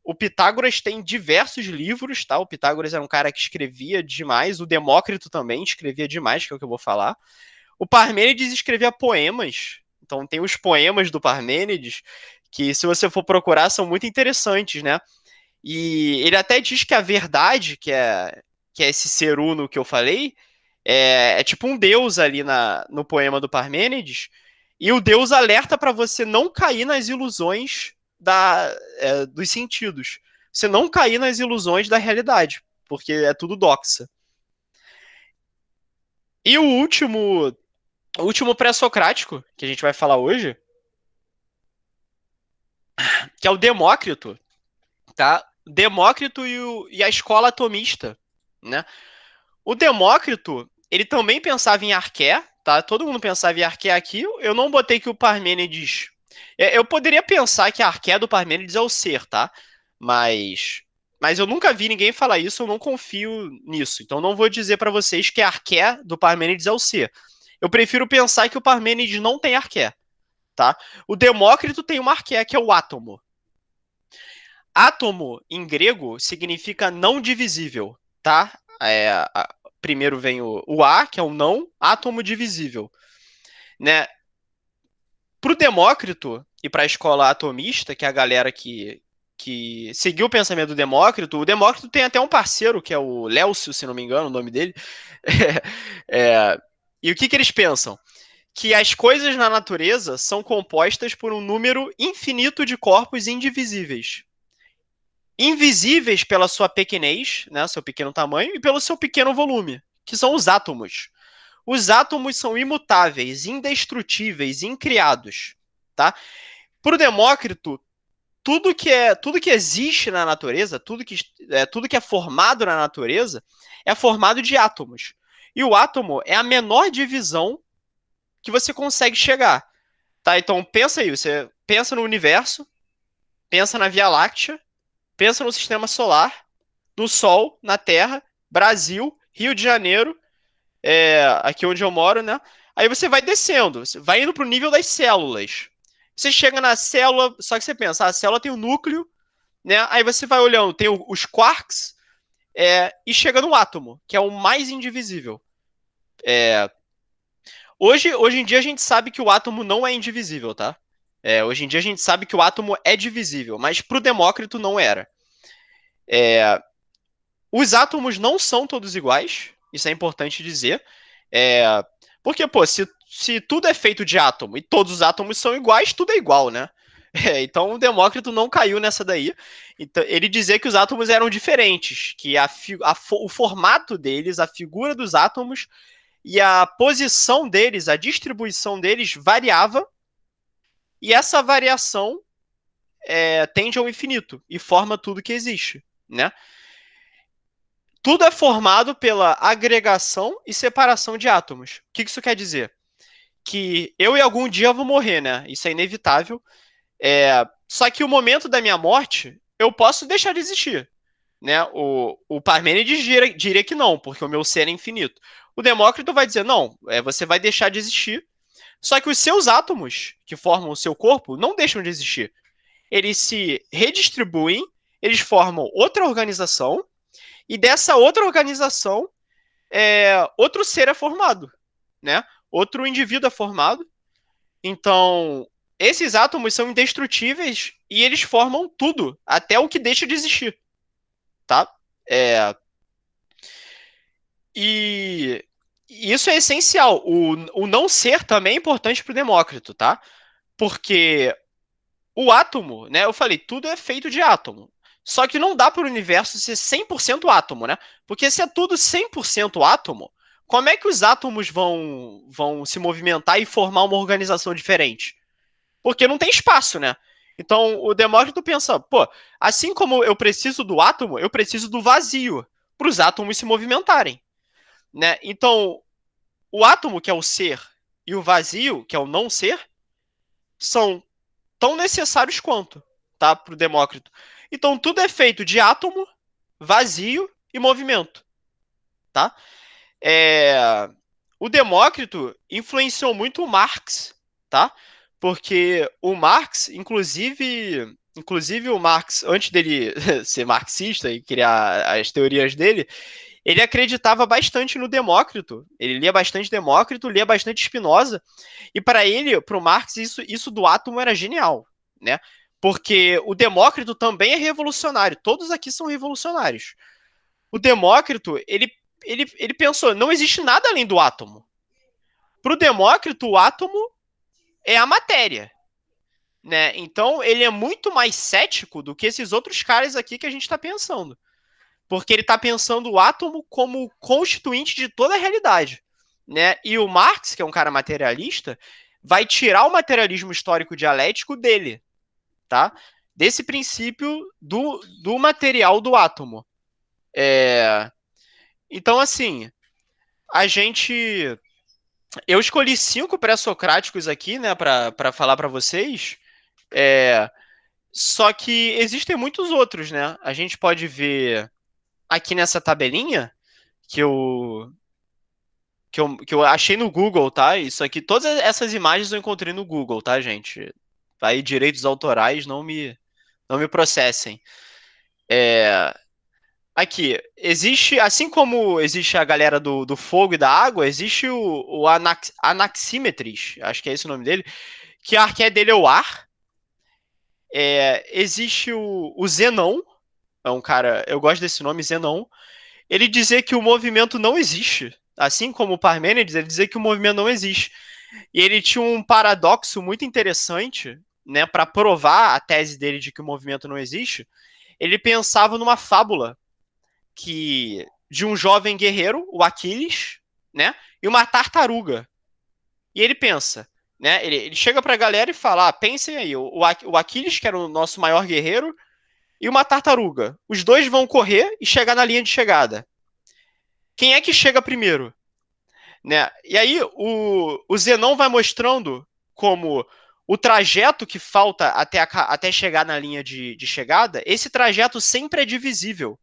O Pitágoras tem diversos livros, tá? O Pitágoras era um cara que escrevia demais. O Demócrito também escrevia demais, que é o que eu vou falar. O Parmênides escrevia poemas. Então tem os poemas do Parmênides que, se você for procurar, são muito interessantes, né? E ele até diz que a verdade, que é esse ser uno que eu falei, é tipo um deus ali no poema do Parmênides, e o deus alerta para você não cair nas ilusões dos sentidos. Você não cair nas ilusões da realidade, porque é tudo doxa. E o último pré-socrático que a gente vai falar hoje, que é o Demócrito, tá? Demócrito e a escola atomista, né? O Demócrito, ele também pensava em arqué, tá? Todo mundo pensava em arqué aqui. Eu não botei que o Parmênides... Eu poderia pensar que a arqué do Parmênides é o ser, tá? Mas eu nunca vi ninguém falar isso, eu não confio nisso. Então não vou dizer para vocês que a arqué do Parmênides é o ser. Eu prefiro pensar que o Parmênides não tem arqué, tá? O Demócrito tem uma arqué, que é o átomo. Átomo, em grego, significa não divisível, tá? Primeiro vem o A, que é o não, átomo divisível, né? Para o Demócrito e para a escola atomista, que é a galera que seguiu o pensamento do Demócrito, o Demócrito tem até um parceiro, que é o Lélcio, se não me engano, o nome dele. E o que eles pensam? Que as coisas na natureza são compostas por um número infinito de corpos indivisíveis. Invisíveis pela sua pequenez, né, seu pequeno tamanho, e pelo seu pequeno volume, que são os átomos. Os átomos são imutáveis, indestrutíveis, incriados, tá? Para o Demócrito, tudo que existe na natureza, tudo que é formado na natureza, é formado de átomos. E o átomo é a menor divisão que você consegue chegar, tá? Então pensa aí, você pensa no universo, pensa na Via Láctea, pensa no sistema solar, no Sol, na Terra, Brasil, Rio de Janeiro, aqui onde eu moro, né? Aí você vai descendo, você vai indo para o nível das células. Você chega na célula, só que você pensa, a célula tem o núcleo, né? Aí você vai olhando, tem os quarks, e chega no átomo, que é o mais indivisível. Hoje em dia a gente sabe que o átomo não é indivisível, tá? Hoje em dia a gente sabe que o átomo é divisível, mas para o Demócrito não era. Os átomos não são todos iguais, isso é importante dizer. É, Porque, pô, se tudo é feito de átomo e todos os átomos são iguais, tudo é igual, né? Então o Demócrito não caiu nessa daí. Então, ele dizia que os átomos eram diferentes, que o formato deles, a figura dos átomos e a posição deles, a distribuição deles variava, e essa variação tende ao infinito e forma tudo que existe, né? Tudo é formado pela agregação e separação de átomos. O que isso quer dizer? Que eu e algum dia vou morrer, né? Isso é inevitável. Só que o momento da minha morte, eu posso deixar de existir. Né? O Parmênides diria que não, porque o meu ser é infinito. O Demócrito vai dizer, não, você vai deixar de existir. Só que os seus átomos, que formam o seu corpo, não deixam de existir. Eles se redistribuem, eles formam outra organização, e dessa outra organização, outro ser é formado, né? Outro indivíduo é formado. Então, esses átomos são indestrutíveis e eles formam tudo, até o que deixa de existir, tá? E isso é essencial. O não ser também é importante para o Demócrito, tá? Porque o átomo, né? Eu falei, tudo é feito de átomo. Só que não dá para o universo ser 100% átomo, né? Porque se é tudo 100% átomo, como é que os átomos vão se movimentar e formar uma organização diferente? Porque não tem espaço, né? Então o Demócrito pensa, pô, assim como eu preciso do átomo, eu preciso do vazio para os átomos se movimentarem, né? Então o átomo, que é o ser, e o vazio, que é o não ser, são tão necessários quanto, tá? Para o Demócrito. Então tudo é feito de átomo, vazio e movimento, tá? O Demócrito influenciou muito o Marx, tá? Porque o Marx, inclusive o Marx, antes dele ser marxista e criar as teorias dele, ele acreditava bastante no Demócrito. Ele lia bastante Demócrito, lia bastante Spinoza, e para ele, para o Marx, isso do átomo era genial, né? Porque o Demócrito também é revolucionário. Todos aqui são revolucionários. O Demócrito, ele pensou, não existe nada além do átomo. Para o Demócrito, o átomo é a matéria, né? Então ele é muito mais cético do que esses outros caras aqui que a gente está pensando. Porque ele está pensando o átomo como constituinte de toda a realidade, né? E o Marx, que é um cara materialista, vai tirar o materialismo histórico dialético dele, tá? Desse princípio do material do átomo. Então, assim, a gente... Eu escolhi 5 pré-socráticos aqui, né, para falar para vocês. Só que existem muitos outros, né? A gente pode ver aqui nessa tabelinha que eu achei no Google, tá? Isso aqui, todas essas imagens eu encontrei no Google, tá, gente? Aí, direitos autorais não me processem. Aqui, existe, assim como existe a galera do fogo e da água, existe o Anaximetris, acho que é esse o nome dele, que a arqué dele é o ar. Existe o Zenon, é um cara, eu gosto desse nome, Zenon. Ele dizia que o movimento não existe. Assim como o Parmênides, ele dizia que o movimento não existe. E ele tinha um paradoxo muito interessante, né, para provar a tese dele de que o movimento não existe. Ele pensava numa fábula que de um jovem guerreiro, o Aquiles, né, e uma tartaruga. E ele pensa, né, ele chega para a galera e fala: pensem aí, o Aquiles, que era o nosso maior guerreiro, e uma tartaruga. Os dois vão correr e chegar na linha de chegada. Quem é que chega primeiro? Né? E aí o Zenon vai mostrando como o trajeto que falta até chegar na linha de chegada, esse trajeto sempre é divisível.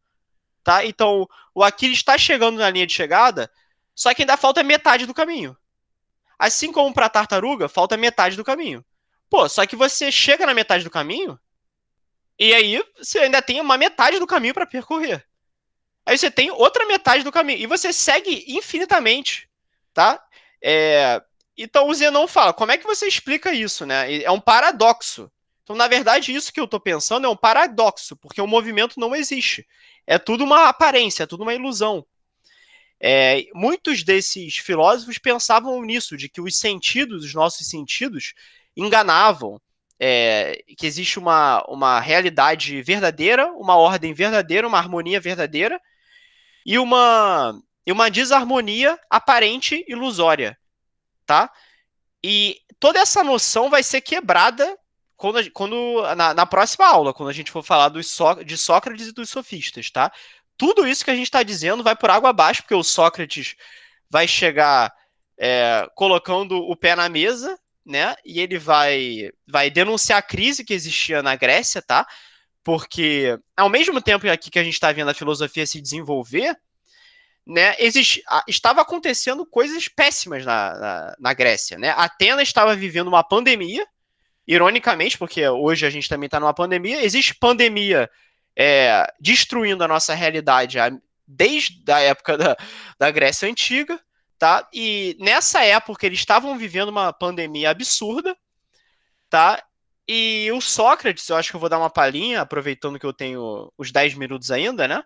Tá? Então, o Aquiles está chegando na linha de chegada, só que ainda falta metade do caminho. Assim como para a tartaruga, falta metade do caminho. Pô, só que você chega na metade do caminho, e aí você ainda tem uma metade do caminho para percorrer. Aí você tem outra metade do caminho. E você segue infinitamente, tá? É... Então o Zenon fala, como é que você explica isso, né? É um paradoxo. Então, na verdade, isso que eu estou pensando é um paradoxo, porque o movimento não existe. É tudo uma aparência, é tudo uma ilusão. Muitos desses filósofos pensavam nisso, de que os sentidos, os nossos sentidos, enganavam, que existe uma realidade verdadeira, uma ordem verdadeira, uma harmonia verdadeira, e uma desarmonia aparente ilusória, tá? E toda essa noção vai ser quebrada na próxima aula, quando a gente for falar de Sócrates e dos sofistas, tá? Tudo isso que a gente está dizendo vai por água abaixo, porque o Sócrates vai chegar colocando o pé na mesa, né? E ele vai denunciar a crise que existia na Grécia, tá? Porque ao mesmo tempo aqui que a gente está vendo a filosofia se desenvolver, né, estava acontecendo coisas péssimas na Grécia. Né? Atenas estava vivendo uma pandemia, ironicamente, porque hoje a gente também está numa pandemia. Existe pandemia destruindo a nossa realidade desde a época da Grécia Antiga. Tá? E nessa época eles estavam vivendo uma pandemia absurda. Tá? E o Sócrates, eu acho que eu vou dar uma palhinha, aproveitando que eu tenho os 10 minutos ainda, né?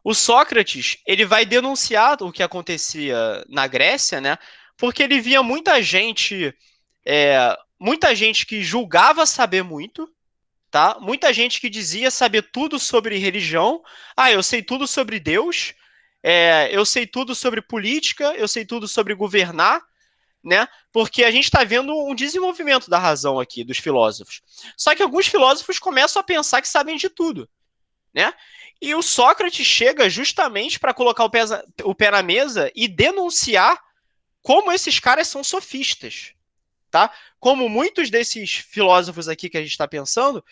O Sócrates, ele vai denunciar o que acontecia na Grécia, né? Porque ele via muita gente que julgava saber muito, tá? Muita gente que dizia saber tudo sobre religião. Ah, eu sei tudo sobre Deus. Eu sei tudo sobre política. Eu sei tudo sobre governar, né? Porque a gente está vendo um desenvolvimento da razão aqui dos filósofos. Só que alguns filósofos começam a pensar que sabem de tudo, né? E o Sócrates chega justamente para colocar o pé na mesa e denunciar como esses caras são sofistas, tá? Como muitos desses filósofos aqui que a gente está pensando,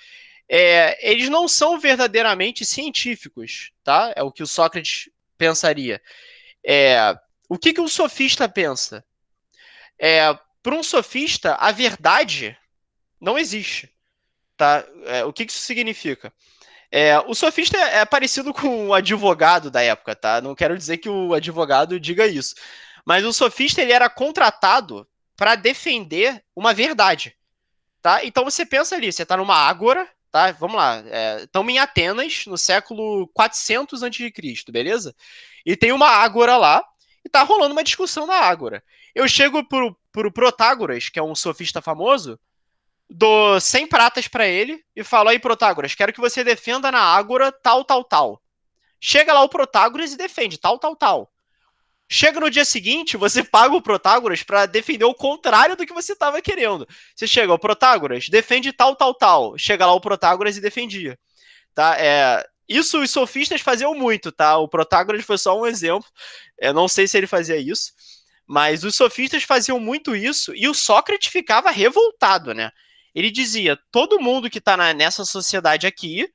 eles não são verdadeiramente científicos, tá? É o que o Sócrates pensaria. O que um sofista pensa? Para um sofista, a verdade não existe, tá? O que isso significa? O sofista é parecido com o advogado da época, tá? Não quero dizer que o advogado diga isso. Mas o sofista ele era contratado para defender uma verdade, tá? Então você pensa ali, você está numa ágora, tá? Vamos lá, estamos em Atenas, no século 400 a.C., beleza? E tem uma ágora lá, e tá rolando uma discussão na ágora. Eu chego pro Protágoras, que é um sofista famoso, dou 100 pratas para ele e falo: aí, Protágoras, quero que você defenda na Ágora tal, tal, tal. Chega lá o Protágoras e defende tal, tal, tal. Chega no dia seguinte, você paga o Protágoras para defender o contrário do que você estava querendo. Você chega, o Protágoras defende tal, tal, tal. Chega lá o Protágoras e defendia. Tá? Isso os sofistas faziam muito, tá? O Protágoras foi só um exemplo. Eu não sei se ele fazia isso, mas os sofistas faziam muito isso e o Sócrates ficava revoltado, né? Ele dizia: todo mundo que está nessa sociedade aqui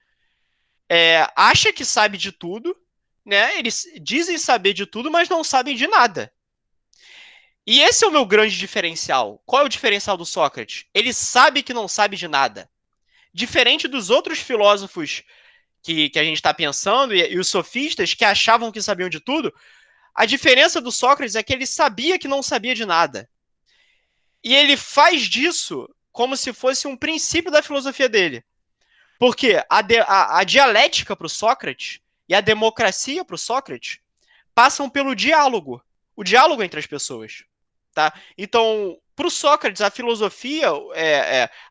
acha que sabe de tudo, né? Eles dizem saber de tudo, mas não sabem de nada. E esse é o meu grande diferencial. Qual é o diferencial do Sócrates? Ele sabe que não sabe de nada. Diferente dos outros filósofos que a gente está pensando e os sofistas que achavam que sabiam de tudo, a diferença do Sócrates é que ele sabia que não sabia de nada. E ele faz disso como se fosse um princípio da filosofia dele. Porque a dialética para o Sócrates e a democracia para o Sócrates passam pelo diálogo. O diálogo entre as pessoas. Tá? Então, para o Sócrates, a filosofia,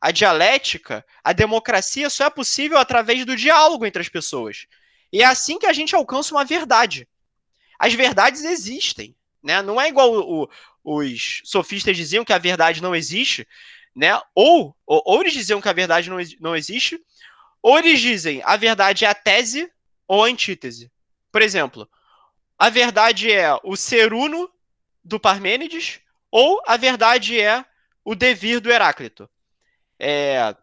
a dialética, a democracia só é possível através do diálogo entre as pessoas. E é assim que a gente alcança uma verdade. As verdades existem. Né? Não é igual os sofistas diziam que a verdade não existe, né? Ou eles diziam que a verdade não existe, ou eles dizem a verdade é a tese ou a antítese. Por exemplo, a verdade é o ser uno do Parmênides ou a verdade é o devir do Heráclito. É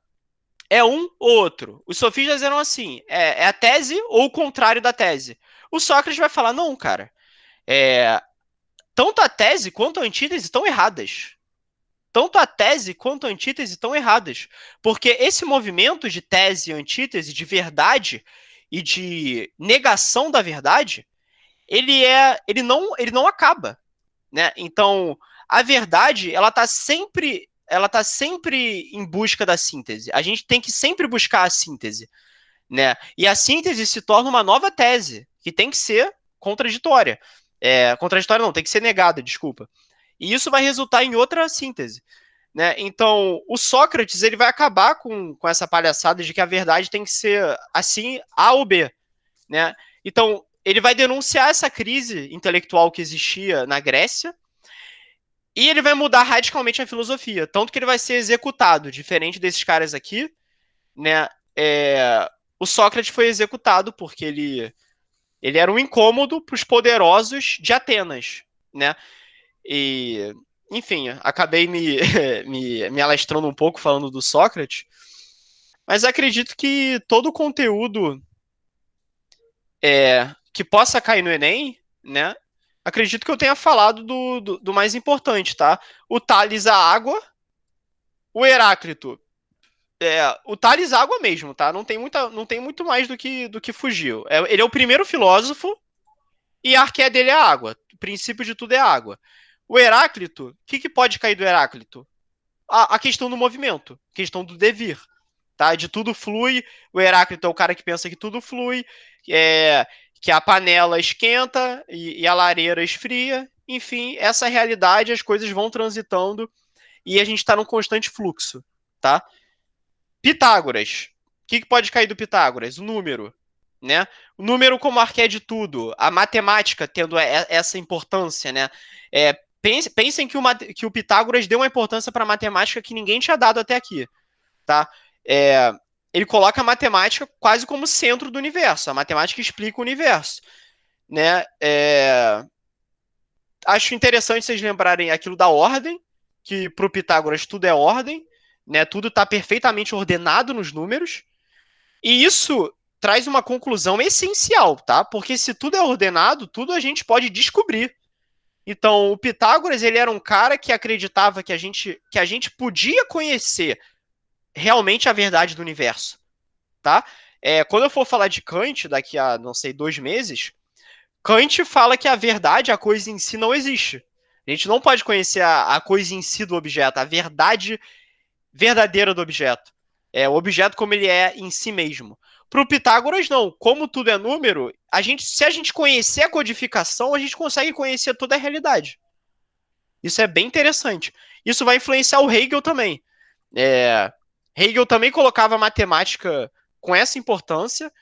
um ou outro. Os sofistas eram assim, é a tese ou o contrário da tese. O Sócrates vai falar, não, cara, tanto a tese quanto a antítese estão erradas. Tanto a tese quanto a antítese estão erradas. Porque esse movimento de tese e antítese, de verdade e de negação da verdade, ele não acaba. Né? Então, a verdade, ela tá sempre em busca da síntese. A gente tem que sempre buscar a síntese, né? E a síntese se torna uma nova tese, que tem que ser contraditória. Contraditória não, tem que ser negada, desculpa. E isso vai resultar em outra síntese. Né? Então, o Sócrates ele vai acabar com essa palhaçada de que a verdade tem que ser assim, A ou B. Né? Então, ele vai denunciar essa crise intelectual que existia na Grécia, e ele vai mudar radicalmente a filosofia, tanto que ele vai ser executado, diferente desses caras aqui, né? O Sócrates foi executado porque ele era um incômodo para os poderosos de Atenas, né? E, enfim, acabei me alastrando um pouco falando do Sócrates, mas acredito que todo o conteúdo que possa cair no Enem, né? Acredito que eu tenha falado do mais importante, tá? O Tales, a água, o Heráclito. O Tales água mesmo, tá? Não tem muito mais do que fugiu. Ele é o primeiro filósofo e a arqué dele é a água. O princípio de tudo é a água. O Heráclito, o que pode cair do Heráclito? A questão do movimento, a questão do devir. Tá? De tudo flui. O Heráclito é o cara que pensa que tudo flui, que a panela esquenta e a lareira esfria. Enfim, essa realidade, as coisas vão transitando e a gente está num constante fluxo. Tá? Pitágoras. O que pode cair do Pitágoras? O número. Né? O número como arqué de tudo. A matemática tendo essa importância. Né? Pensem que o Pitágoras deu uma importância para a matemática que ninguém tinha dado até aqui. Tá? Ele coloca a matemática quase como centro do universo. A matemática explica o universo. Né? Acho interessante vocês lembrarem aquilo da ordem, que para o Pitágoras tudo é ordem, né? Tudo está perfeitamente ordenado nos números. E isso traz uma conclusão essencial, tá? Porque se tudo é ordenado, tudo a gente pode descobrir. Então, o Pitágoras ele era um cara que acreditava que a gente podia conhecer realmente a verdade do universo, tá? Quando eu for falar de Kant daqui a, não sei, 2 meses, Kant fala que a verdade, a coisa em si, não existe. A gente não pode conhecer a coisa em si do objeto, a verdade verdadeira do objeto. O objeto como ele é em si mesmo. Para o Pitágoras, não. Como tudo é número, se a gente conhecer a codificação, a gente consegue conhecer toda a realidade. Isso é bem interessante. Isso vai influenciar o Hegel também. Hegel também colocava a matemática com essa importância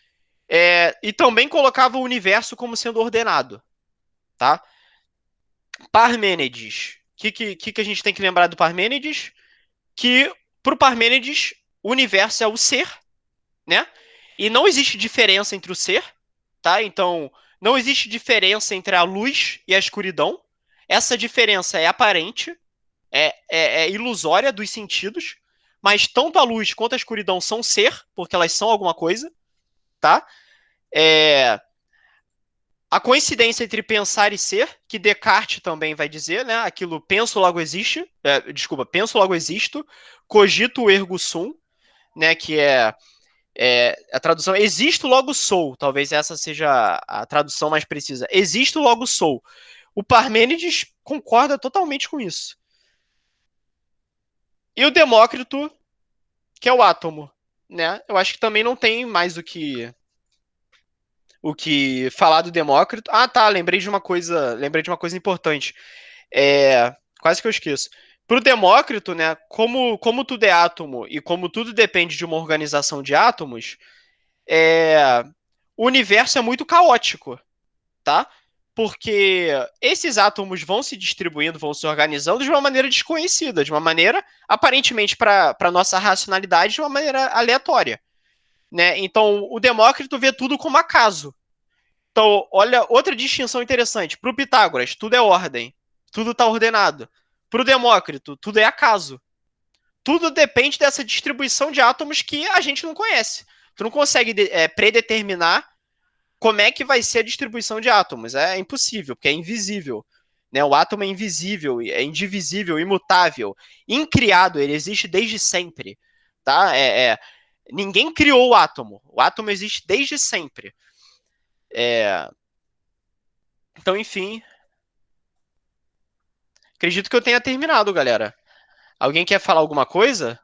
e também colocava o universo como sendo ordenado. Tá? Parmênides. O que a gente tem que lembrar do Parmênides? Que para o Parmênides, o universo é o ser, né? E não existe diferença entre o ser, tá? Então, não existe diferença entre a luz e a escuridão. Essa diferença é aparente, é ilusória dos sentidos, mas tanto a luz quanto a escuridão são ser, porque elas são alguma coisa, tá? É, a coincidência entre pensar e ser, que Descartes também vai dizer, né? Aquilo penso logo existe, desculpa, penso logo existo, cogito ergo sum, né? Que é a tradução existo logo sou, talvez essa seja a tradução mais precisa. Existo logo sou. O Parmênides concorda totalmente com isso. E o Demócrito, que é o átomo, né? Eu acho que também não tem mais o que falar do Demócrito. Ah, tá, lembrei de uma coisa importante. Quase que eu esqueço. Para o Demócrito, né, como tudo é átomo e como tudo depende de uma organização de átomos, o universo é muito caótico, tá? Porque esses átomos vão se distribuindo, vão se organizando de uma maneira desconhecida, de uma maneira, aparentemente, para a nossa racionalidade, de uma maneira aleatória. Né? Então, o Demócrito vê tudo como acaso. Então, olha, outra distinção interessante. Para o Pitágoras, tudo é ordem. Tudo está ordenado. Para o Demócrito, tudo é acaso. Tudo depende dessa distribuição de átomos que a gente não conhece. Tu não consegue predeterminar como é que vai ser a distribuição de átomos. É impossível, porque é invisível. Né? O átomo é invisível, é indivisível, imutável, incriado, ele existe desde sempre. Tá? Ninguém criou o átomo. O átomo existe desde sempre. Então, enfim, acredito que eu tenha terminado, galera. Alguém quer falar alguma coisa?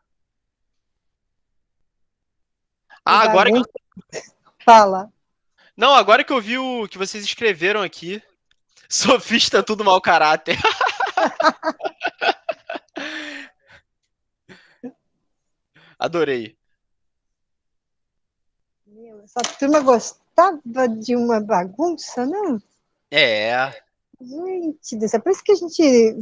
Que Ah, agora que... bagunça. Fala. Não, agora que eu vi o que vocês escreveram aqui. Sofista, tudo mau caráter. Adorei. Meu, essa turma gostava de uma bagunça, não? É. Gente, é por isso que a gente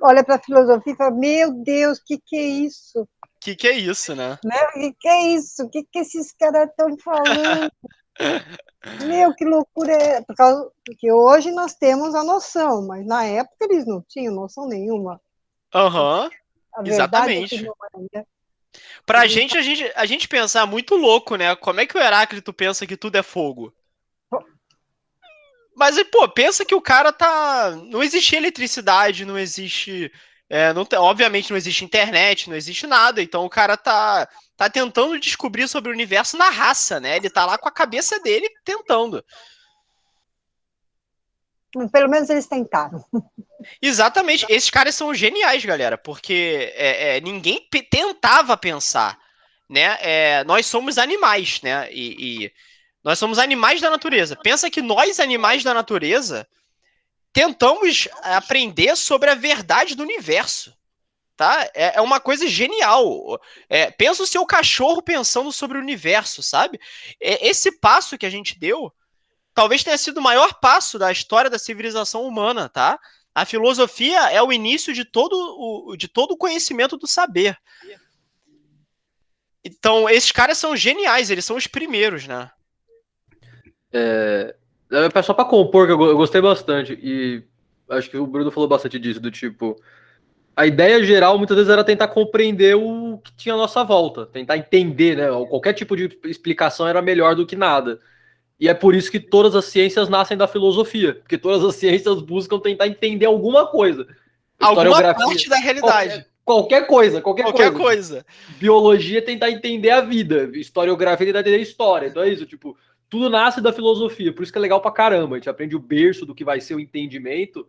olha para a filosofia e fala: Meu Deus, o que é isso? Que é isso, né? Né? O que é isso? O que esses caras estão falando? Meu, que loucura é! Porque hoje nós temos a noção, mas na época eles não tinham noção nenhuma. Aham, A verdade é que exatamente. não é. Pra gente, a gente pensar muito louco, né? Como é que o Heráclito pensa que tudo é fogo? Mas, pô, pensa que o cara tá. Não existe eletricidade, não existe. Obviamente não existe internet, não existe nada. Então o cara tá tentando descobrir sobre o universo na raça, né? Ele tá lá com a cabeça dele tentando. Pelo menos eles tentaram. Exatamente. Esses caras são geniais, galera, porque ninguém tentava pensar, né? Nós somos animais, né? E nós somos animais da natureza. Pensa que nós, animais da natureza, tentamos aprender sobre a verdade do universo. Tá? É uma coisa genial. Pensa o seu cachorro pensando sobre o universo, sabe? Esse passo que a gente deu talvez tenha sido o maior passo da história da civilização humana, tá? A filosofia é o início de todo o conhecimento do saber. Então, esses caras são geniais, eles são os primeiros, né? Só pra compor, que eu gostei bastante. E acho que o Bruno falou bastante disso, do tipo. A ideia geral muitas vezes era tentar compreender o que tinha à nossa volta, tentar entender, né? Qualquer tipo de explicação era melhor do que nada. E é por isso que todas as ciências nascem da filosofia, porque todas as ciências buscam tentar entender alguma coisa. Alguma parte da realidade. Qualquer coisa. Qualquer coisa. Biologia tentar entender a vida, historiografia tentar entender a história. Então é isso, tipo, tudo nasce da filosofia, por isso que é legal pra caramba. A gente aprende o berço do que vai ser o entendimento,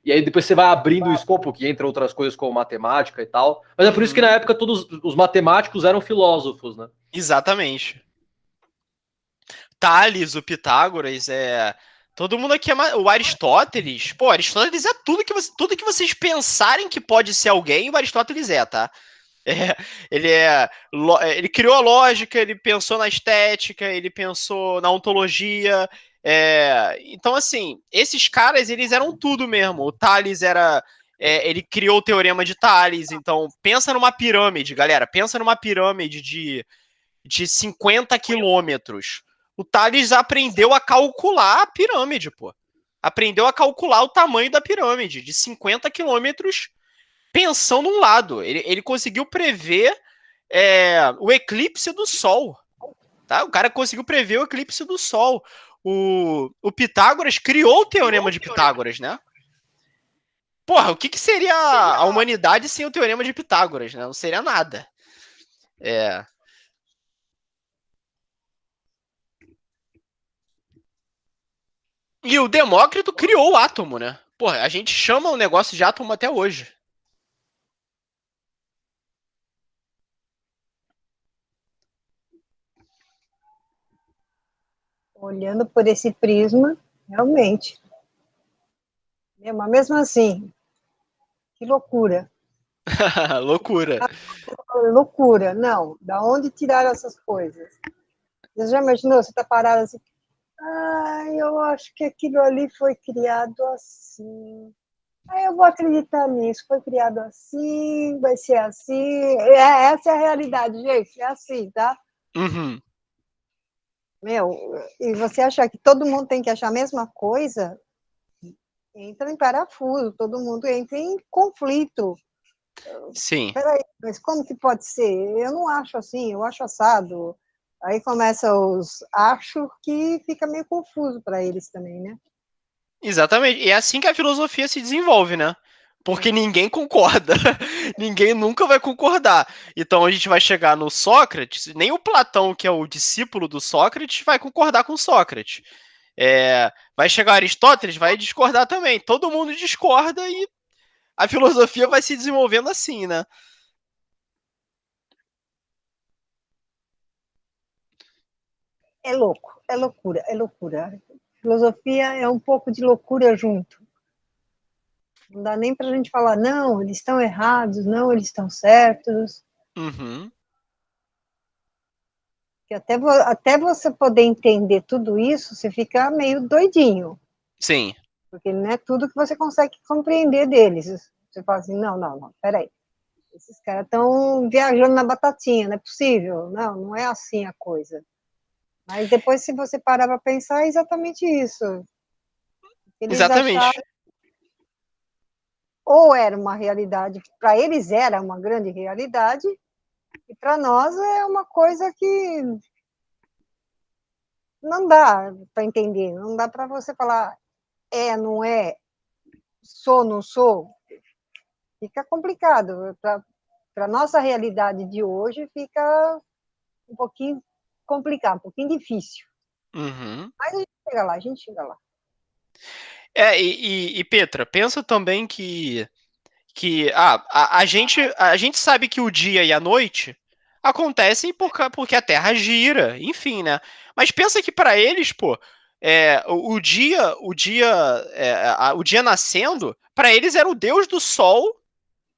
e aí depois você vai abrindo o escopo, que entra outras coisas como matemática e tal. Mas é por isso que na época todos os matemáticos eram filósofos, né? Exatamente. Tales, o Pitágoras, todo mundo aqui o Aristóteles. Pô, Aristóteles é tudo que vocês pensarem que pode ser alguém, o Aristóteles tá? Ele ele criou a lógica, ele pensou na estética, ele pensou na ontologia. Então, assim, esses caras, eles eram tudo mesmo. O Tales ele criou o teorema de Tales. Então, pensa numa pirâmide, galera. Pensa numa pirâmide de 50 quilômetros. O Tales aprendeu a calcular a pirâmide, pô. Aprendeu a calcular o tamanho da pirâmide, de 50 quilômetros, pensando um lado. Ele conseguiu prever o eclipse do Sol. Tá? O cara conseguiu prever o eclipse do Sol. O Pitágoras criou o Teorema de Pitágoras, né? Porra, o que seria a humanidade sem o Teorema de Pitágoras, né? Não seria nada. E o Demócrito criou o átomo, né? Porra, a gente chama o negócio de átomo até hoje. Olhando por esse prisma, realmente. Mas mesmo assim, que loucura. Loucura. Loucura, não. Da onde tiraram essas coisas? Você já imaginou? Você está parado assim. Eu acho que aquilo ali foi criado assim. Eu vou acreditar nisso. Foi criado assim, vai ser assim. Essa é a realidade, gente. É assim, tá? Uhum. E você achar que todo mundo tem que achar a mesma coisa, entra em parafuso, todo mundo entra em conflito. Sim. Peraí, mas como que pode ser? Eu não acho assim, eu acho assado. Aí começa os acho que fica meio confuso para eles também, né? Exatamente. E é assim que a filosofia se desenvolve, né? Porque ninguém concorda. Ninguém nunca vai concordar. Então a gente vai chegar no Sócrates, nem o Platão, que é o discípulo do Sócrates, vai concordar com Sócrates. Vai chegar Aristóteles, vai discordar também. Todo mundo discorda e a filosofia vai se desenvolvendo assim, né? É louco, é loucura, é loucura. Filosofia é um pouco de loucura junto. Não dá nem para a gente falar, não, eles estão errados, não, eles estão certos. Uhum. Que até você poder entender tudo isso, você fica meio doidinho. Sim. Porque não é tudo que você consegue compreender deles. Você fala assim, não, peraí. Esses caras estão viajando na batatinha, não é possível. Não é assim a coisa. Mas depois, se você parar para pensar, é exatamente isso. Eles Exatamente. acharam, ou era uma realidade, para eles era uma grande realidade, e para nós é uma coisa que não dá para entender, não dá para você falar não é, sou, não sou. Fica complicado. Para a nossa realidade de hoje, fica um pouquinho complicado, um pouquinho difícil. Uhum. Mas a gente chega lá. E Petra, pensa também que a gente sabe que o dia e a noite acontecem porque a Terra gira, enfim, né? Mas pensa que para eles, pô, o dia nascendo, para eles era o deus do sol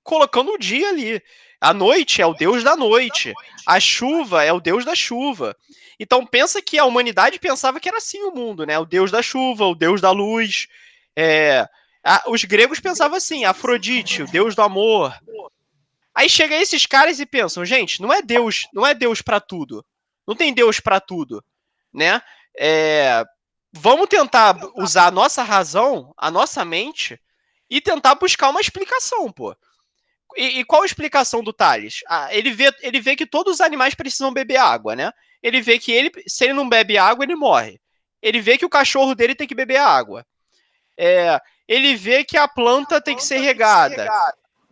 colocando o dia ali. A noite é o deus da noite. A chuva é o deus da chuva. Então pensa que a humanidade pensava que era assim o mundo, né? O deus da chuva, o deus da luz. Os gregos pensavam assim, Afrodite, o deus do amor. Aí chega esses caras e pensam, gente, não é Deus para tudo. Não tem Deus para tudo, né? Vamos tentar usar a nossa razão, a nossa mente e tentar buscar uma explicação, pô. E qual a explicação do Tales? Ele vê que todos os animais precisam beber água, né? Ele vê que se ele não bebe água, ele morre. Ele vê que o cachorro dele tem que beber água. Ele vê que a planta tem que ser regada.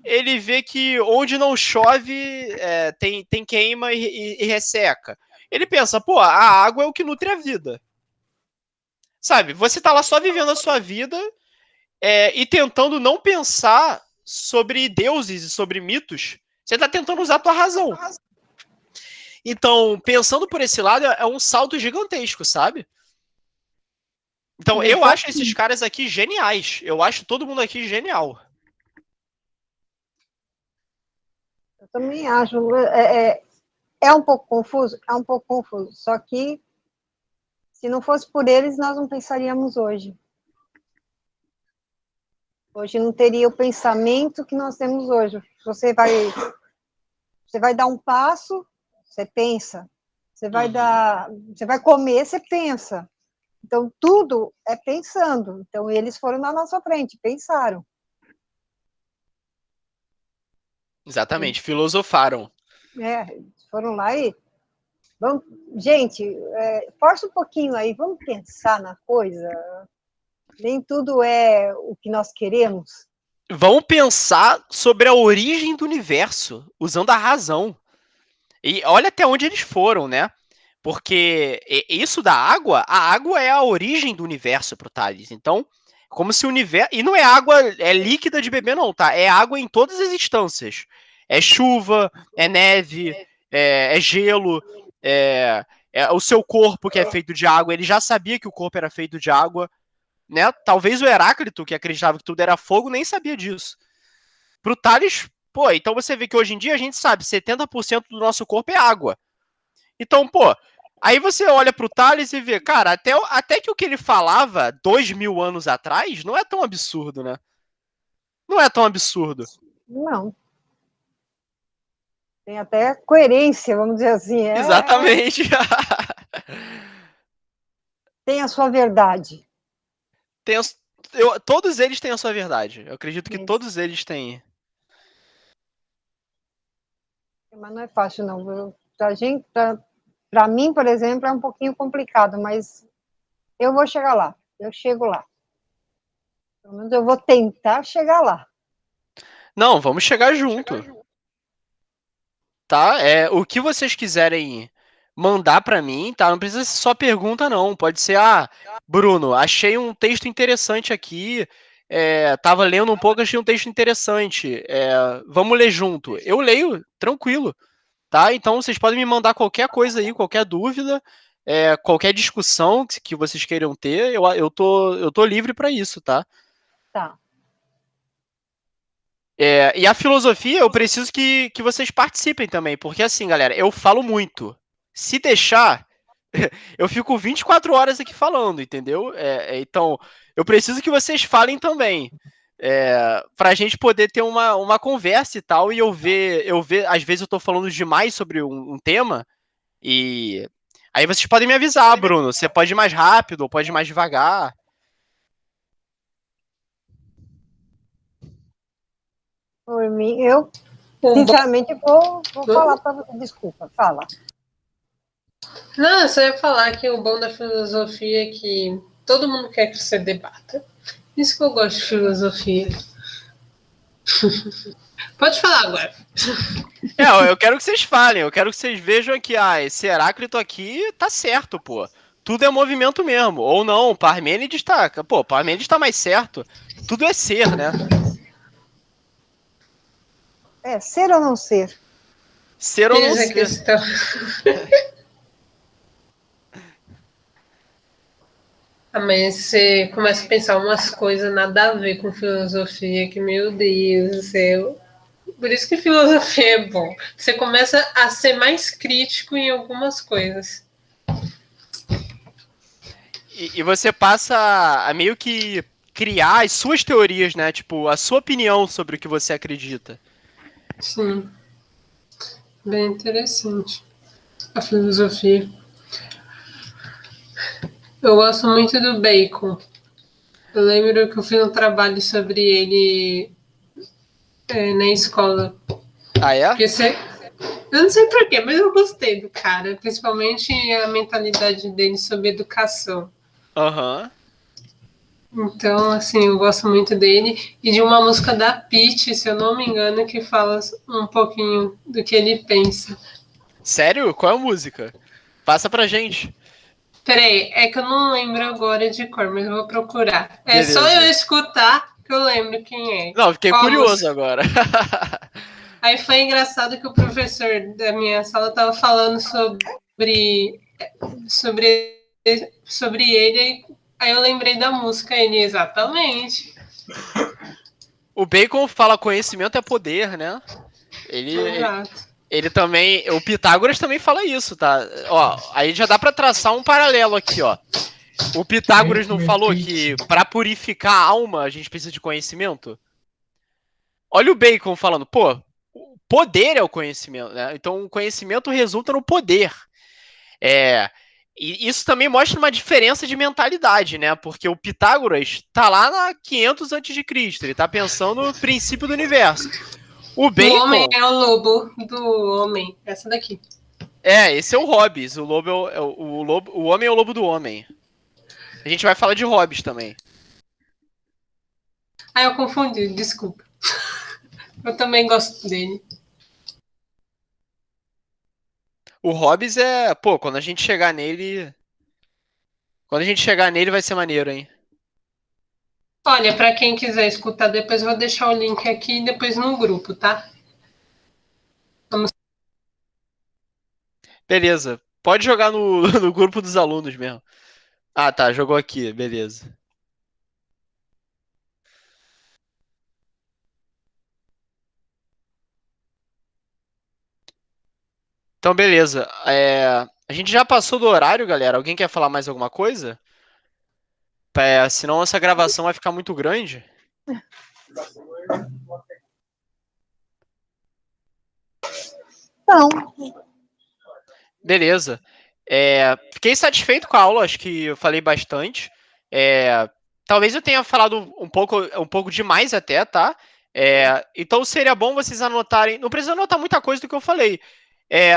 Ele vê que onde não chove tem queima e resseca. Ele pensa, pô, a água é o que nutre a vida. Sabe, você tá lá só vivendo a sua vida e tentando não pensar sobre deuses e sobre mitos, você está tentando usar a tua razão. Então, pensando por esse lado, é um salto gigantesco, sabe? Então, eu acho esses caras aqui geniais. Eu acho todo mundo aqui genial. Eu também acho. É um pouco confuso? É um pouco confuso. Só que, se não fosse por eles, nós não pensaríamos hoje. Hoje não teria o pensamento que nós temos hoje. Você vai dar um passo, você pensa, Você vai você vai comer, você pensa. Então, tudo é pensando. Então, eles foram na nossa frente, pensaram. Exatamente, filosofaram. Foram lá e... Vamos, gente, força um pouquinho aí, vamos pensar na coisa. Nem tudo é o que nós queremos. Vão pensar sobre a origem do universo, usando a razão. E olha até onde eles foram, né? Porque isso da água, a água é a origem do universo pro Thales. Então, como se o universo... E não é água líquida de beber, não, tá? É água em todas as instâncias. É chuva, é neve, é gelo, é o seu corpo que é feito de água. Ele já sabia que o corpo era feito de água, né? Talvez o Heráclito, que acreditava que tudo era fogo, nem sabia disso. Pro Thales, pô, então você vê que hoje em dia a gente sabe 70% do nosso corpo é água. Então, pô, aí você olha pro Thales e vê, cara, até que o que ele falava 2000 anos atrás não é tão absurdo, né? Não é tão absurdo. Não. Tem até coerência, vamos dizer assim. Exatamente. Tem a sua verdade. Todos eles têm a sua verdade. Eu acredito que Isso. todos eles têm. Mas não é fácil, não. Para mim, por exemplo, é um pouquinho complicado, mas eu vou chegar lá. Eu chego lá. Pelo menos eu vou tentar chegar lá. Não, vamos chegar junto. Tá? O que vocês quiserem mandar pra mim, tá? Não precisa ser só pergunta, não. Pode ser, Bruno, achei um texto interessante aqui. Tava lendo um pouco, achei um texto interessante. Vamos ler junto. Eu leio, tranquilo. Tá? Então vocês podem me mandar qualquer coisa aí, qualquer dúvida, qualquer discussão que vocês queiram ter. Eu tô livre pra isso, tá? Tá. E a filosofia, eu preciso que vocês participem também, porque assim, galera, eu falo muito. Se deixar, eu fico 24 horas aqui falando, entendeu? Então, eu preciso que vocês falem também. Pra gente poder ter uma conversa e tal, e eu ver, às vezes eu tô falando demais sobre um tema, e aí vocês podem me avisar, Bruno. Você pode ir mais rápido, ou pode ir mais devagar. Por mim, eu, sinceramente, vou falar para você. Desculpa, fala. Não, eu só ia falar que o bom da filosofia é que todo mundo quer que você debata. Isso que eu gosto de filosofia. Pode falar agora. Eu quero que vocês falem, eu quero que vocês vejam que esse Heráclito aqui tá certo, pô. Tudo é movimento mesmo. Ou não, Parmênides tá. Pô, Parmênides tá mais certo. Tudo é ser, né? Ser ou não ser? Ser ou não Eis a ser. questão. Mas você começa a pensar umas coisas nada a ver com filosofia, que, meu Deus do céu. Por isso que filosofia é bom. Você começa a ser mais crítico em algumas coisas. E você passa a meio que criar as suas teorias, né? Tipo, a sua opinião sobre o que você acredita. Sim. Bem interessante. A filosofia. Eu gosto muito do Bacon. Eu lembro que eu fiz um trabalho sobre ele na escola. Ah, é? Porque eu não sei porquê, mas eu gostei do cara. Principalmente a mentalidade dele sobre educação. Aham. Então, assim, eu gosto muito dele. E de uma música da Pitty, se eu não me engano, que fala um pouquinho do que ele pensa. Sério? Qual é a música? Passa pra gente. Peraí, é que eu não lembro agora de cor, mas eu vou procurar. É Beleza. só eu escutar que eu lembro quem é. Não, fiquei Qual curioso agora. Aí foi engraçado que o professor da minha sala estava falando sobre ele, aí eu lembrei da música, ele exatamente. O Bacon fala conhecimento é poder, né? Ele também, o Pitágoras também fala isso, tá? Ó, aí já dá pra traçar um paralelo aqui, ó. O Pitágoras não falou que pra purificar a alma a gente precisa de conhecimento? Olha o Bacon falando, pô, o poder é o conhecimento, né? Então o conhecimento resulta no poder. E isso também mostra uma diferença de mentalidade, né? Porque o Pitágoras tá lá na 500 a.C., ele tá pensando no princípio do universo. O O homem Bacon... é o lobo do homem. Essa daqui. Esse é o Hobbes. O lobo o lobo, o homem é o lobo do homem. A gente vai falar de Hobbes também. Ah, eu confundi, desculpa. Eu também gosto dele. O Hobbes é... Pô, quando a gente chegar nele... Quando a gente chegar nele vai ser maneiro, hein? Olha, para quem quiser escutar depois, eu vou deixar o link aqui e depois no grupo, tá? Beleza. Pode jogar no, no grupo dos alunos mesmo. Ah, tá. Jogou aqui. Beleza. Então, beleza. A gente já passou do horário, galera. Alguém quer falar mais alguma coisa? Senão essa gravação vai ficar muito grande. Não, Beleza. Fiquei satisfeito com a aula, acho que eu falei bastante. Talvez eu tenha falado um pouco demais até, tá? Então seria bom vocês anotarem. Não precisa anotar muita coisa do que eu falei.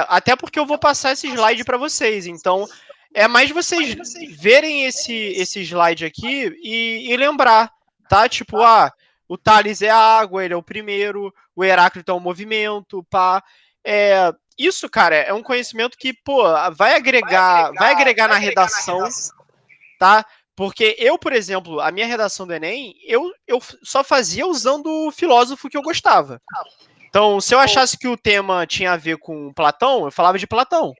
Até porque eu vou passar esse slide para vocês. Então é mais vocês verem esse slide aqui e lembrar, tá? Tipo, o Thales é a água, ele é o primeiro, o Heráclito é o movimento, pá. Isso, cara, é um conhecimento que, pô, vai agregar na redação, tá? Porque eu, por exemplo, a minha redação do Enem, eu só fazia usando o filósofo que eu gostava. Então, se eu achasse que o tema tinha a ver com Platão, eu falava de Platão.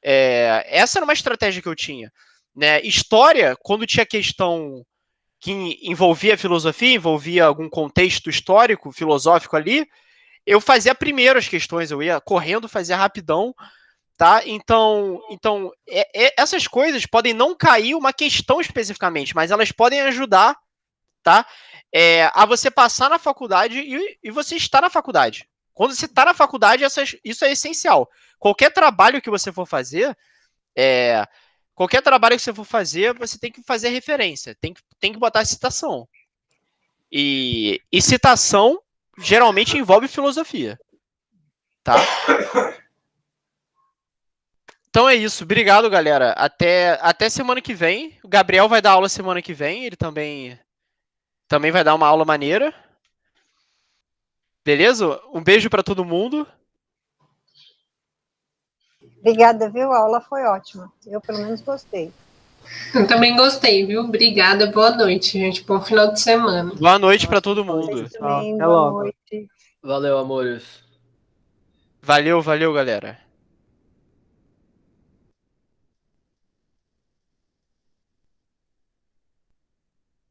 Essa era uma estratégia que eu tinha. Né? História, quando tinha questão que envolvia filosofia, envolvia algum contexto histórico, filosófico ali, eu fazia primeiro as questões, eu ia correndo, fazia rapidão, tá? Então essas coisas podem não cair uma questão especificamente, mas elas podem ajudar, tá? A você passar na faculdade e você estar na faculdade. Quando você está na faculdade, isso é essencial. Qualquer trabalho que você for fazer, você tem que fazer referência, tem que botar citação. E citação geralmente envolve filosofia, tá? Então é isso. Obrigado, galera. Até semana que vem. O Gabriel vai dar aula semana que vem. Ele também vai dar uma aula maneira. Beleza? Um beijo para todo mundo. obrigada, viu? A aula foi ótima. Eu, pelo menos, gostei. Eu também gostei, viu? Obrigada, boa noite, gente. Bom final de semana. Boa noite para todo mundo. Vocês também, Até boa logo. noite. Valeu, amores. Valeu, galera.